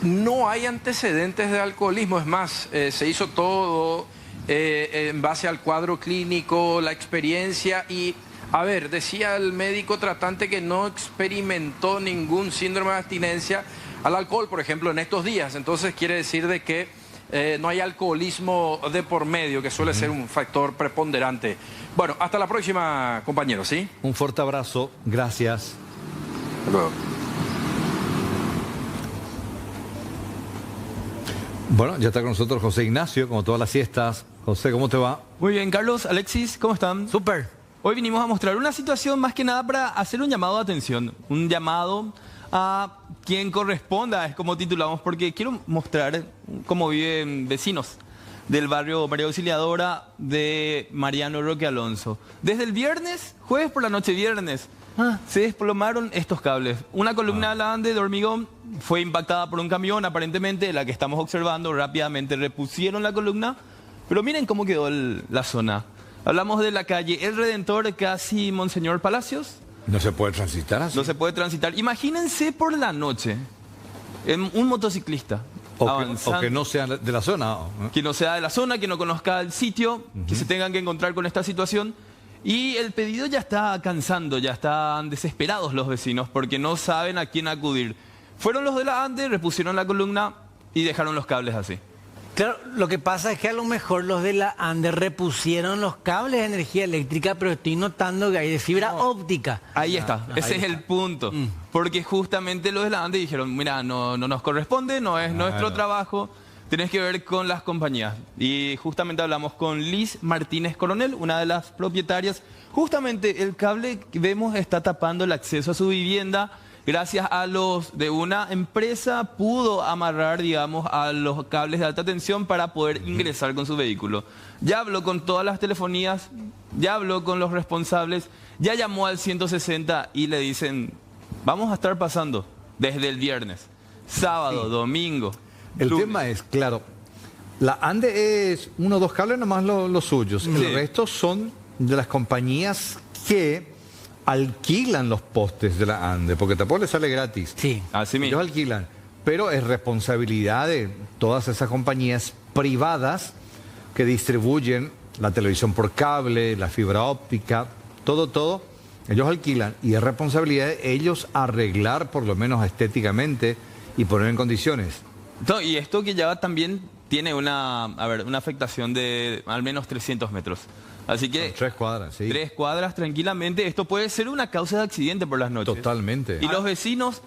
[SPEAKER 17] no hay antecedentes de alcoholismo. Es más, se hizo todo en base al cuadro clínico, la experiencia y, a ver, decía el médico tratante que no experimentó ningún síndrome de abstinencia al alcohol, por ejemplo, en estos días. Entonces quiere decir de que no hay alcoholismo de por medio, que suele ser un factor preponderante. Bueno, hasta la próxima, compañeros, ¿sí?
[SPEAKER 7] Un fuerte abrazo, gracias.
[SPEAKER 17] Hasta luego.
[SPEAKER 7] Bueno, ya está con nosotros José Ignacio, como todas las siestas. José, ¿cómo te va?
[SPEAKER 19] Muy bien, Carlos, Alexis, ¿cómo están?
[SPEAKER 8] Súper.
[SPEAKER 19] Hoy vinimos a mostrar una situación más que nada para hacer un llamado de atención, un llamado a quien corresponda, es como titulamos, porque quiero mostrar cómo viven vecinos del barrio María Auxiliadora de Mariano Roque Alonso. Desde el viernes, jueves por la noche, viernes, se desplomaron estos cables. Una columna de la ANDE de hormigón fue impactada por un camión, aparentemente, la que estamos observando, rápidamente repusieron la columna, pero miren cómo quedó la zona. Hablamos de la calle El Redentor, casi Monseñor Palacios.
[SPEAKER 7] No se puede transitar así.
[SPEAKER 19] No se puede transitar. Imagínense por la noche, un motociclista
[SPEAKER 7] o que no sea de la zona. ¿No?
[SPEAKER 19] Que no sea de la zona, que no conozca el sitio, que se tengan que encontrar con esta situación. Y el pedido ya está cansando, ya están desesperados los vecinos porque no saben a quién acudir. Fueron los de la ANDE, repusieron la columna y dejaron los cables así.
[SPEAKER 8] Claro, lo que pasa es que a lo mejor los de la ANDE repusieron los cables de energía eléctrica, pero estoy notando que hay de fibra óptica.
[SPEAKER 19] Ahí está, ese es el punto. Porque justamente los de la ANDE dijeron, mira, no nos corresponde, no es nuestro trabajo, tenés que ver con las compañías. Y justamente hablamos con Liz Martínez Coronel, una de las propietarias. Justamente el cable que vemos está tapando el acceso a su vivienda. Gracias a los de una empresa pudo amarrar, digamos, a los cables de alta tensión para poder ingresar con su vehículo. Ya habló con todas las telefonías, ya habló con los responsables, ya llamó al 160 y le dicen, vamos a estar pasando desde el viernes, sábado, domingo.
[SPEAKER 7] El tema es, claro, la ANDE es uno o dos cables nomás los suyos. Sí. El resto son de las compañías que alquilan los postes de la ANDE, porque tampoco les sale gratis.
[SPEAKER 8] Sí,
[SPEAKER 19] así mismo.
[SPEAKER 7] Ellos alquilan, pero es responsabilidad de todas esas compañías privadas que distribuyen la televisión por cable, la fibra óptica, todo. Ellos alquilan y es responsabilidad de ellos arreglar por lo menos estéticamente y poner en condiciones.
[SPEAKER 19] No, y esto que ya también tiene una afectación de al menos 300 metros. Así que...
[SPEAKER 7] Son 3 cuadras, sí.
[SPEAKER 19] 3 cuadras tranquilamente. Esto puede ser una causa de accidente por las noches.
[SPEAKER 7] Totalmente.
[SPEAKER 19] Y los vecinos,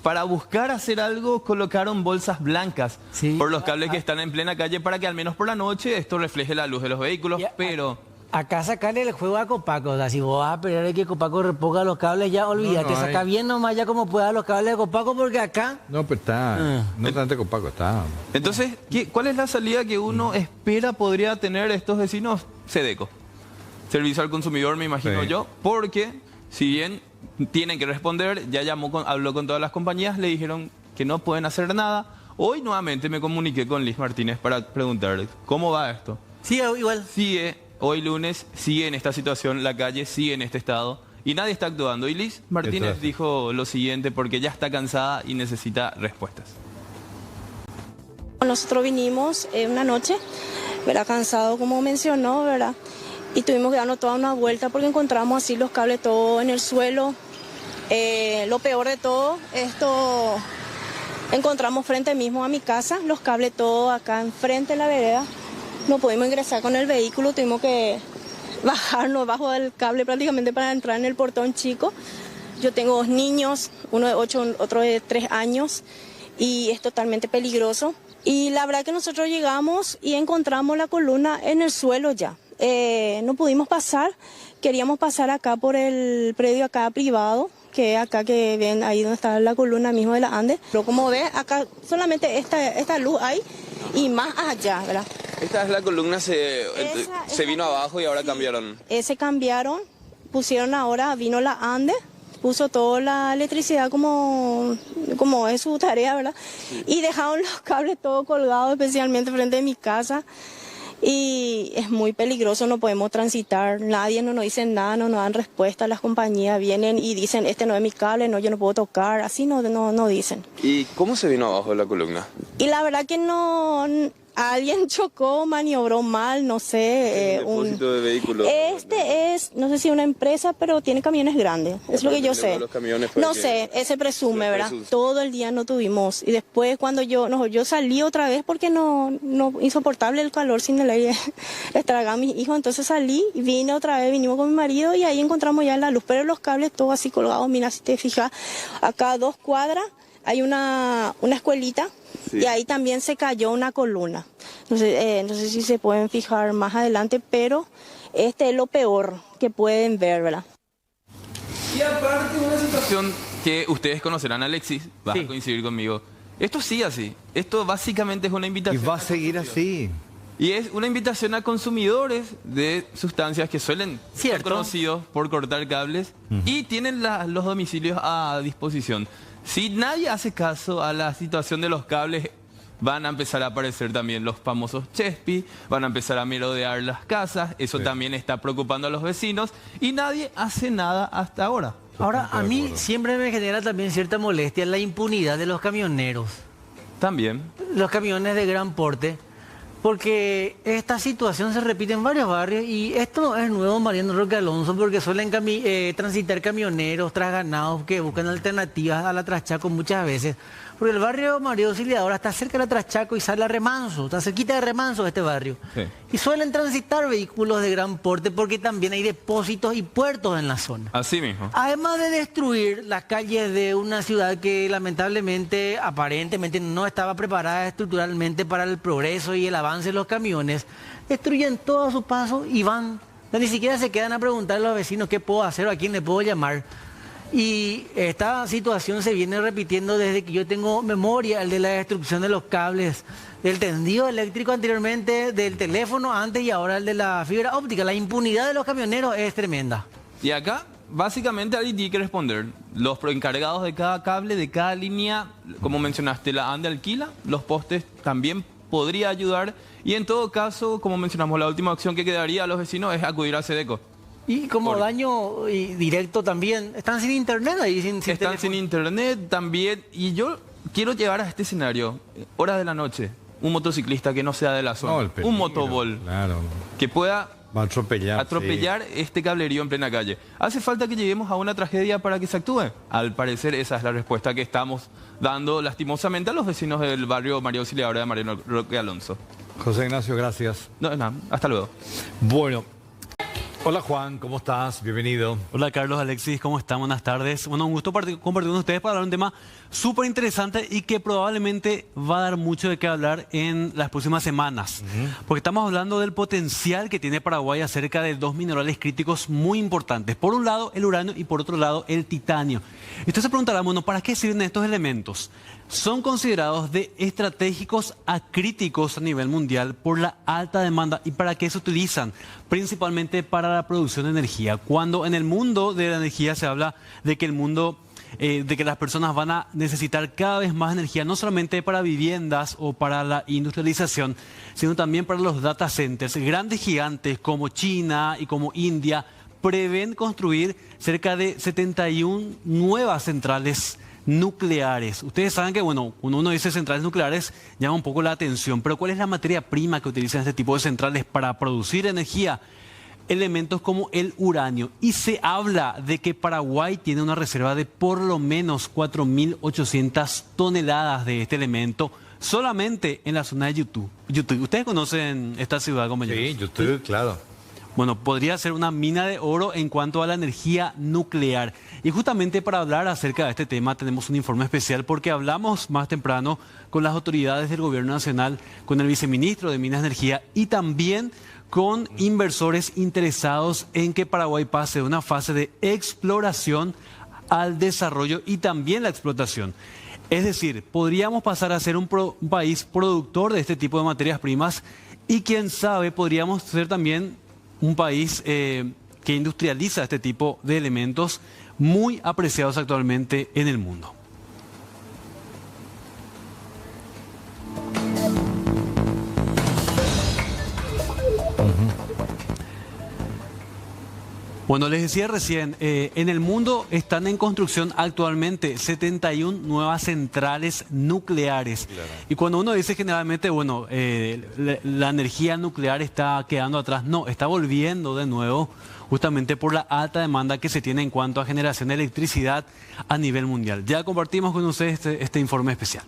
[SPEAKER 19] para buscar hacer algo, colocaron bolsas blancas por los cables que están en plena calle para que al menos por la noche esto refleje la luz de los vehículos, pero...
[SPEAKER 8] Acá sacarle el juego a Copaco, o sea, si vos vas a esperar a que Copaco reponga los cables, ya olvídate, saca bien nomás ya como pueda los cables de Copaco, porque acá...
[SPEAKER 7] No, pero está, no tanto Copaco, está...
[SPEAKER 19] Entonces, ¿cuál es la salida que uno espera podría tener estos vecinos? SEDECO. Servicio al consumidor, me imagino yo, porque si bien tienen que responder, ya habló con todas las compañías, le dijeron que no pueden hacer nada. Hoy nuevamente me comuniqué con Liz Martínez para preguntarle, ¿cómo va esto?
[SPEAKER 8] Sí, igual.
[SPEAKER 19] Hoy lunes sigue en esta situación, la calle sigue en este estado y nadie está actuando. Y Liz Martínez dijo lo siguiente porque ya está cansada y necesita respuestas.
[SPEAKER 2] Nosotros vinimos una noche, ¿verdad? Cansado como mencionó, ¿verdad? Y tuvimos que darnos toda una vuelta porque encontramos así los cables todos en el suelo. Lo peor de todo, esto encontramos frente mismo a mi casa, los cables todos acá enfrente de la vereda. No pudimos ingresar con el vehículo, tuvimos que bajarnos bajo del cable prácticamente para entrar en el portón chico. Yo tengo 2 niños, uno de 8, otro de 3 años, y es totalmente peligroso. Y la verdad que nosotros llegamos y encontramos la columna en el suelo ya. No pudimos pasar, queríamos pasar acá por el predio acá privado, que acá que ven ahí donde está la columna mismo de la ANDE. Pero como ven, acá solamente esta luz hay y más allá, ¿verdad?
[SPEAKER 20] Esta es la columna, se vino abajo y ahora cambiaron.
[SPEAKER 2] Cambiaron, pusieron ahora, vino la ANDE, puso toda la electricidad como es su tarea, ¿verdad? Sí. Y dejaron los cables todos colgados, especialmente frente a mi casa. Y es muy peligroso, no podemos transitar, nadie no nos dice nada, no nos dan respuesta, las compañías vienen y dicen, este no es mi cable, no, yo no puedo tocar, así no dicen.
[SPEAKER 20] ¿Y cómo se vino abajo de la columna?
[SPEAKER 2] Y la verdad que no, alguien chocó, maniobró mal, no sé.
[SPEAKER 20] ¿El depósito de vehículos?
[SPEAKER 2] No sé si una empresa, pero tiene camiones grandes, es lo que yo sé. No sé, ese presume, ¿verdad? Todo el día no tuvimos. Y después cuando yo salí otra vez porque no insoportable el calor sin el aire, estragaba a mis hijos, entonces salí, vine otra vez, vinimos con mi marido y ahí encontramos ya la luz, pero los cables todos así colgados, mira, si te fijas, acá 2 cuadras, hay una escuelita y ahí también se cayó una columna. No sé si se pueden fijar más adelante, pero este es lo peor que pueden ver, ¿verdad?
[SPEAKER 19] Y aparte una situación que ustedes conocerán, Alexis, vas a coincidir conmigo. Esto sigue así. Esto básicamente es una invitación.
[SPEAKER 7] Y va a seguir así.
[SPEAKER 19] Y es una invitación a consumidores de sustancias que suelen ser conocidos por cortar cables y tienen los domicilios a disposición. Si nadie hace caso a la situación de los cables, van a empezar a aparecer también los famosos Chespi, van a empezar a merodear las casas, eso también está preocupando a los vecinos y nadie hace nada hasta ahora.
[SPEAKER 8] Ahora, a mí siempre me genera también cierta molestia la impunidad de los camioneros.
[SPEAKER 19] También.
[SPEAKER 8] Los camiones de gran porte. Porque esta situación se repite en varios barrios y esto no es nuevo, Mariano Roque Alonso, porque suelen transitar camioneros, trasganados que buscan alternativas a la Traschaco muchas veces. Porque el barrio María Auxiliadora está cerca de la Traschaco y sale a Remanso, está cerquita de Remanso este barrio. Sí. Y suelen transitar vehículos de gran porte porque también hay depósitos y puertos en la zona.
[SPEAKER 19] Así mismo.
[SPEAKER 8] Además de destruir las calles de una ciudad que lamentablemente, aparentemente no estaba preparada estructuralmente para el progreso y el avance de los camiones, destruyen todo a su paso y van. Ni siquiera se quedan a preguntarle a los vecinos qué puedo hacer o a quién le puedo llamar. Y esta situación se viene repitiendo desde que yo tengo memoria, el de la destrucción de los cables, del tendido eléctrico anteriormente, del teléfono antes y ahora el de la fibra óptica. La impunidad de los camioneros es tremenda.
[SPEAKER 19] Y acá, básicamente, alguien tiene que responder. Los encargados de cada cable, de cada línea, como mencionaste, la ANDE alquila, los postes también podría ayudar. Y en todo caso, como mencionamos, la última opción que quedaría a los vecinos es acudir a SEDECO.
[SPEAKER 8] Y como daño directo también, están sin internet ahí, sin
[SPEAKER 19] están
[SPEAKER 8] teléfono.
[SPEAKER 19] Sin internet también. Y yo quiero llevar a este escenario, horas de la noche, un motociclista que no sea de la zona, un motobol, que pueda atropellar este cablerío en plena calle. ¿Hace falta que lleguemos a una tragedia para que se actúe? Al parecer esa es la respuesta que estamos dando lastimosamente a los vecinos del barrio María Auxiliadora de Mariano Roque Alonso.
[SPEAKER 7] José Ignacio, gracias.
[SPEAKER 19] No, hasta luego.
[SPEAKER 7] Bueno. Hola Juan, ¿cómo estás? Bienvenido.
[SPEAKER 21] Hola Carlos, Alexis, ¿cómo están? Buenas tardes. Bueno, un gusto compartir con ustedes para hablar de un tema súper interesante y que probablemente va a dar mucho de qué hablar en las próximas semanas. Porque estamos hablando del potencial que tiene Paraguay acerca de dos minerales críticos muy importantes. Por un lado el uranio y por otro lado el titanio. Y usted se preguntará, bueno, ¿para qué sirven estos elementos? Son considerados de estratégicos a críticos a nivel mundial por la alta demanda. ¿Y para qué se utilizan? Principalmente para la producción de energía. Cuando en el mundo de la energía se habla de que el mundo, de que las personas van a necesitar cada vez más energía, no solamente para viviendas o para la industrialización, sino también para los data centers. Grandes gigantes como China y como India prevén construir cerca de 71 nuevas centrales nucleares. Ustedes saben que, bueno, cuando uno dice centrales nucleares llama un poco la atención, pero ¿cuál es la materia prima que utilizan este tipo de centrales para producir energía? Elementos como el uranio. Y se habla de que Paraguay tiene una reserva de por lo menos 4.800 toneladas de este elemento solamente en la zona de YouTube. ¿Ustedes conocen esta ciudad, compañeros?
[SPEAKER 7] Sí, YouTube, claro.
[SPEAKER 21] Bueno, podría ser una mina de oro en cuanto a la energía nuclear. Y justamente para hablar acerca de este tema tenemos un informe especial porque hablamos más temprano con las autoridades del Gobierno Nacional, con el viceministro de Minas y Energía y también con inversores interesados en que Paraguay pase de una fase de exploración al desarrollo y también la explotación. Es decir, podríamos pasar a ser un país productor de este tipo de materias primas y quién sabe, podríamos ser también un país que industrializa este tipo de elementos muy apreciados actualmente en el mundo. Bueno, les decía recién, en el mundo están en construcción actualmente 71 nuevas centrales nucleares. Claro. Y cuando uno dice generalmente, bueno, la energía nuclear está quedando atrás, no, está volviendo de nuevo justamente por la alta demanda que se tiene en cuanto a generación de electricidad a nivel mundial. Ya compartimos con ustedes este informe especial.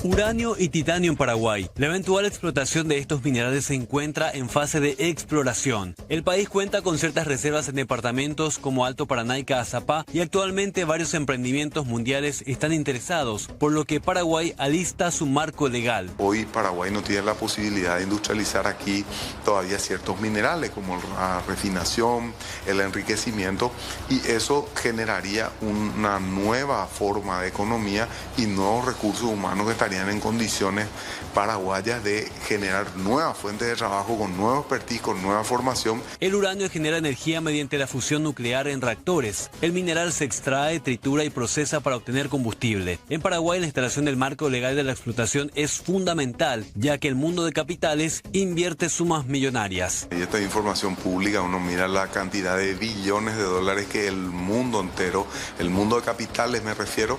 [SPEAKER 21] Uranio y titanio en Paraguay. La eventual explotación de estos minerales se encuentra en fase de exploración. El país cuenta con ciertas reservas en departamentos como Alto Paraná y Caazapá y actualmente varios emprendimientos mundiales están interesados, por lo que Paraguay alista su marco legal.
[SPEAKER 5] Hoy Paraguay no tiene la posibilidad de industrializar aquí todavía ciertos minerales como la refinación, el enriquecimiento, y eso generaría una nueva forma de economía y nuevos recursos humanos que estarían en condiciones paraguayas de generar nuevas fuentes de trabajo con nuevo expertise, con nueva formación.
[SPEAKER 21] El uranio genera energía mediante la fusión nuclear en reactores. El mineral se extrae, tritura y procesa para obtener combustible. En Paraguay la instalación del marco legal de la explotación es fundamental, ya que el mundo de capitales invierte sumas millonarias.
[SPEAKER 5] Y esta es información pública, uno mira la cantidad de billones de dólares que el mundo entero, el mundo de capitales me refiero,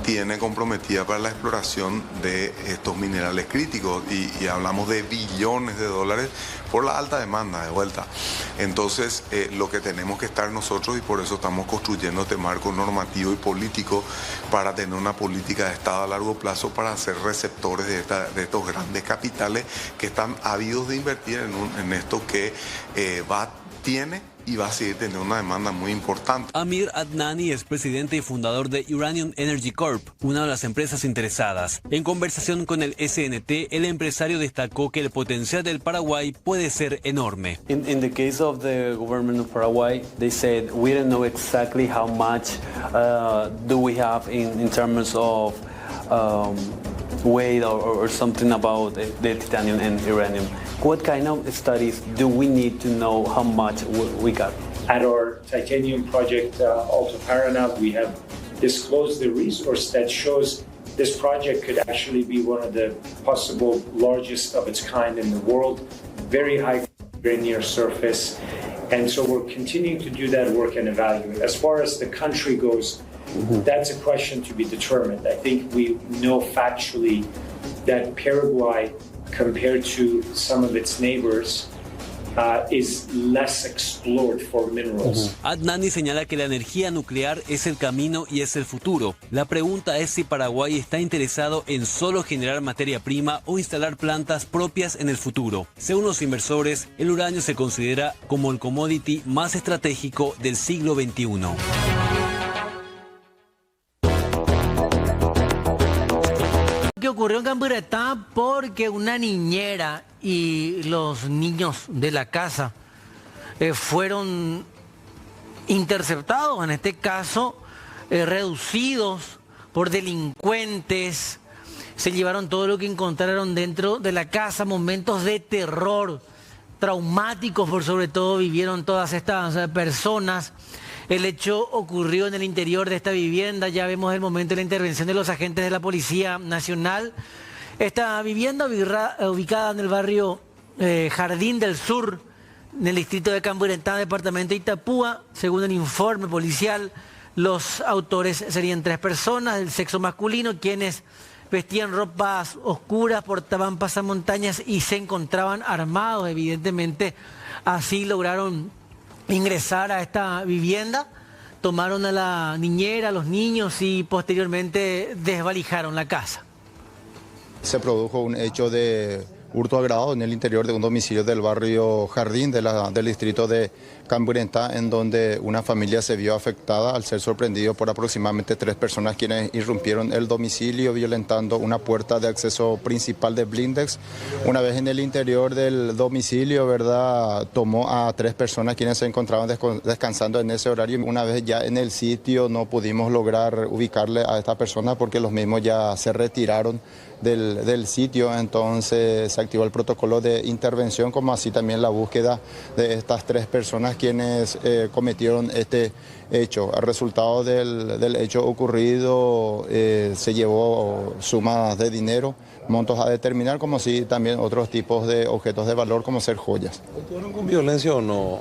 [SPEAKER 5] tiene comprometida para la exploración de estos minerales críticos y hablamos de billones de dólares por la alta demanda de vuelta. Entonces lo que tenemos que estar nosotros, y por eso estamos construyendo este marco normativo y político para tener una política de Estado a largo plazo para ser receptores de estos grandes capitales que están ávidos de invertir en esto que tiene y va a seguir teniendo una demanda muy importante.
[SPEAKER 21] Amir Adnani es presidente y fundador de Uranium Energy Corp, una de las empresas interesadas. En conversación con el SNT, el empresario destacó que el potencial del Paraguay puede ser enorme.
[SPEAKER 22] In the case of the government of Paraguay, they said we don't know exactly how much do we have in terms of weight or something about the titanium and uranium. What kind of studies do we need to know how much we got?
[SPEAKER 23] At our titanium project, Alto Paraná, we have disclosed the resource that shows this project could actually be one of the possible largest of its kind in the world, very high, very near surface. And so we're continuing to do that work and evaluate. As far as the country goes, that's a question to be determined. I think we know factually that Paraguay, compared to some of its neighbors, is less explored for minerals.
[SPEAKER 21] Adnani señala que la energía nuclear es el camino y es el futuro. La pregunta es si Paraguay está interesado en solo generar materia prima o instalar plantas propias en el futuro. Según los inversores, el uranio se considera como el commodity más estratégico del siglo XXI.
[SPEAKER 8] Que ocurrió en Camburetá porque una niñera y los niños de la casa fueron interceptados, en este caso reducidos por delincuentes. Se llevaron todo lo que encontraron dentro de la casa, momentos de terror, traumáticos por sobre todo vivieron todas estas personas. El hecho ocurrió en el interior de esta vivienda, ya vemos el momento de la intervención de los agentes de la Policía Nacional. Esta vivienda ubicada en el barrio Jardín del Sur, en el distrito de Camburetá, departamento de Itapúa. Según el informe policial, los autores serían 3 personas del sexo masculino, quienes vestían ropas oscuras, portaban pasamontañas y se encontraban armados, evidentemente. Así lograron ingresar a esta vivienda, tomaron a la niñera, a los niños y posteriormente desvalijaron la casa.
[SPEAKER 24] Se produjo un hecho de hurto agravado en el interior de un domicilio del barrio Jardín del distrito de Camburetá, en donde una familia se vio afectada al ser sorprendido por aproximadamente 3 personas quienes irrumpieron el domicilio violentando una puerta de acceso principal de blindex. Una vez en el interior del domicilio, ¿verdad?, tomó a 3 personas quienes se encontraban descansando en ese horario. Una vez ya en el sitio no pudimos lograr ubicarle a esta persona porque los mismos ya se retiraron del sitio, entonces se activó el protocolo de intervención, como así también la búsqueda de estas 3 personas quienes cometieron este hecho. Al resultado del hecho ocurrido se llevó sumas de dinero, montos a determinar, como así también otros tipos de objetos de valor como ser joyas.
[SPEAKER 25] ¿Actuaron con violencia o no?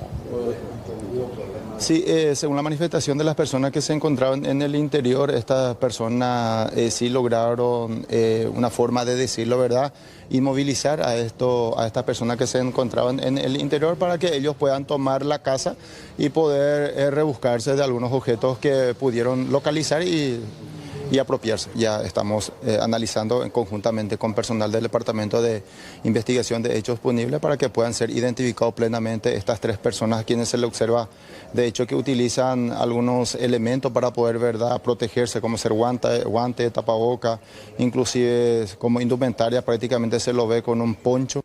[SPEAKER 24] Sí, según la manifestación de las personas que se encontraban en el interior, estas personas sí lograron una forma de decirlo, ¿verdad?, inmovilizar a estas personas que se encontraban en el interior para que ellos puedan tomar la casa y poder rebuscarse de algunos objetos que pudieron localizar y y apropiarse. Ya estamos analizando conjuntamente con personal del Departamento de Investigación de Hechos Punibles para que puedan ser identificados plenamente estas 3 personas a quienes se le observa, de hecho, que utilizan algunos elementos para poder, ¿verdad?, protegerse, como ser guante, tapaboca, inclusive como indumentaria prácticamente se lo ve con un poncho.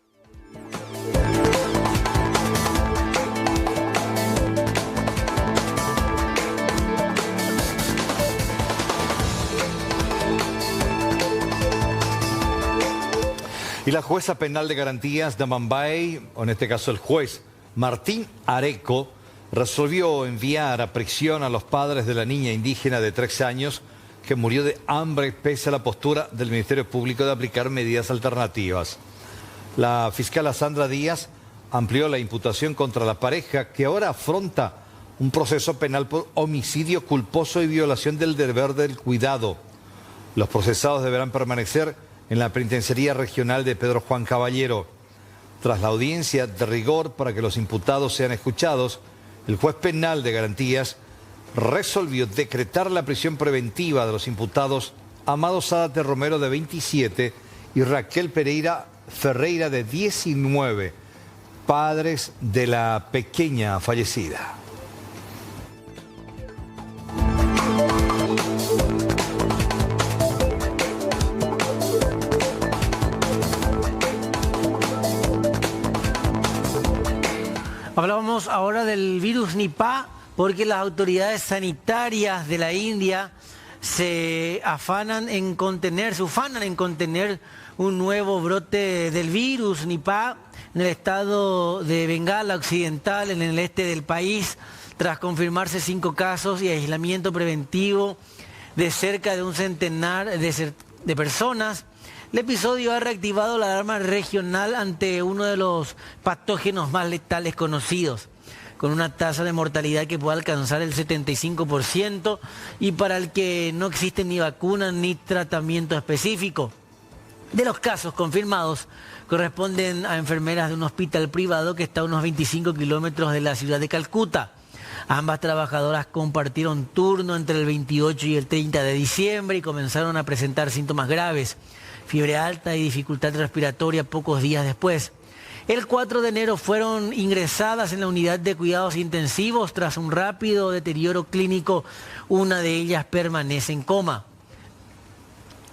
[SPEAKER 7] Y la jueza penal de garantías de Mumbai, o en este caso el juez Martín Areco, resolvió enviar a prisión a los padres de la niña indígena de 13 años que murió de hambre pese a la postura del Ministerio Público de aplicar medidas alternativas. La fiscal Sandra Díaz amplió la imputación contra la pareja, que ahora afronta un proceso penal por homicidio culposo y violación del deber del cuidado. Los procesados deberán permanecer en la penitenciaría regional de Pedro Juan Caballero. Tras la audiencia de rigor para que los imputados sean escuchados, el juez penal de garantías resolvió decretar la prisión preventiva de los imputados Amado Zárate Romero, de 27, y Raquel Pereira Ferreira, de 19, padres de la pequeña fallecida.
[SPEAKER 8] Hablábamos ahora del virus Nipah porque las autoridades sanitarias de la India se ufanan en contener un nuevo brote del virus Nipah en el estado de Bengala Occidental, en el este del país, tras confirmarse 5 casos y aislamiento preventivo de cerca de un centenar de personas. El episodio ha reactivado la alarma regional ante uno de los patógenos más letales conocidos, con una tasa de mortalidad que puede alcanzar el 75% y para el que no existe ni vacuna ni tratamiento específico. De los casos confirmados, corresponden a enfermeras de un hospital privado que está a unos 25 kilómetros de la ciudad de Calcuta. Ambas trabajadoras compartieron turno entre el 28 y el 30 de diciembre y comenzaron a presentar síntomas graves: fiebre alta y dificultad respiratoria pocos días después. El 4 de enero fueron ingresadas en la unidad de cuidados intensivos tras un rápido deterioro clínico. Una de ellas permanece en coma.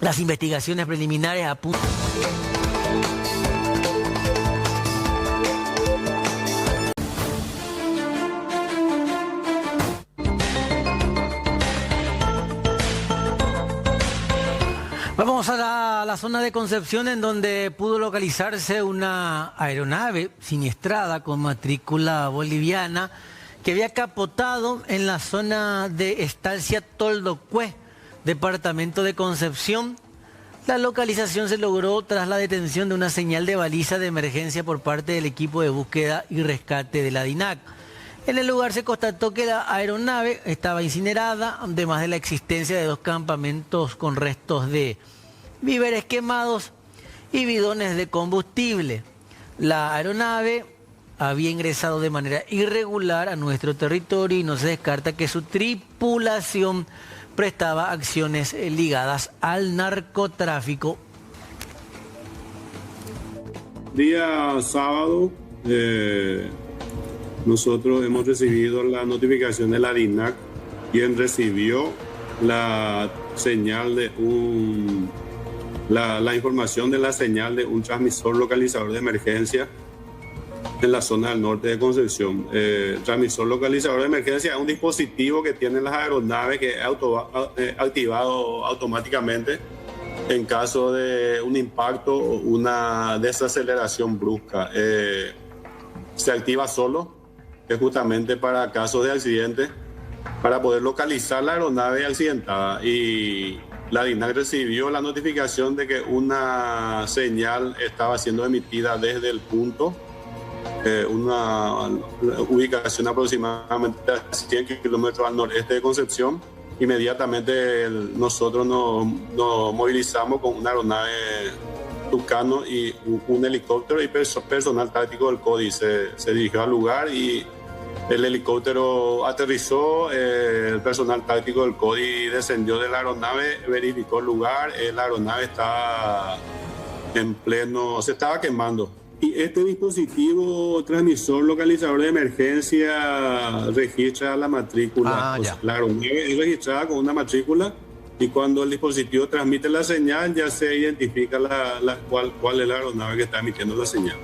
[SPEAKER 8] Las investigaciones preliminares apuntan... Vamos a la zona de Concepción, en donde pudo localizarse una aeronave siniestrada con matrícula boliviana que había capotado en la zona de Estancia Toldocué, departamento de Concepción. La localización se logró tras la detención de una señal de baliza de emergencia por parte del equipo de búsqueda y rescate de la DINAC. En el lugar se constató que la aeronave estaba incinerada, además de la existencia de 2 campamentos con restos de víveres quemados y bidones de combustible. La aeronave había ingresado de manera irregular a nuestro territorio y no se descarta que su tripulación prestaba acciones ligadas al narcotráfico.
[SPEAKER 3] Día sábado, nosotros hemos recibido la notificación de la DINAC, quien recibió la señal de la información de la señal de un transmisor localizador de emergencia en la zona del norte de Concepción. Transmisor localizador de emergencia es un dispositivo que tienen las aeronaves que es activado automáticamente en caso de un impacto o una desaceleración brusca. Se activa solo, es justamente para casos de accidente, para poder localizar la aeronave accidentada. Y la DINAC recibió la notificación de que una señal estaba siendo emitida desde el punto, una ubicación aproximadamente a 100 kilómetros al noreste de Concepción. Inmediatamente nosotros nos movilizamos con una aeronave Tucano y un helicóptero y personal táctico del CODI se dirigió al lugar y El helicóptero aterrizó, el personal táctico del CODI descendió de la aeronave, verificó el lugar, la aeronave está en pleno, se estaba quemando. Y este dispositivo transmisor localizador de emergencia registra la matrícula. La aeronave es registrada con una matrícula y cuando el dispositivo transmite la señal ya se identifica cuál es la aeronave que está emitiendo la señal.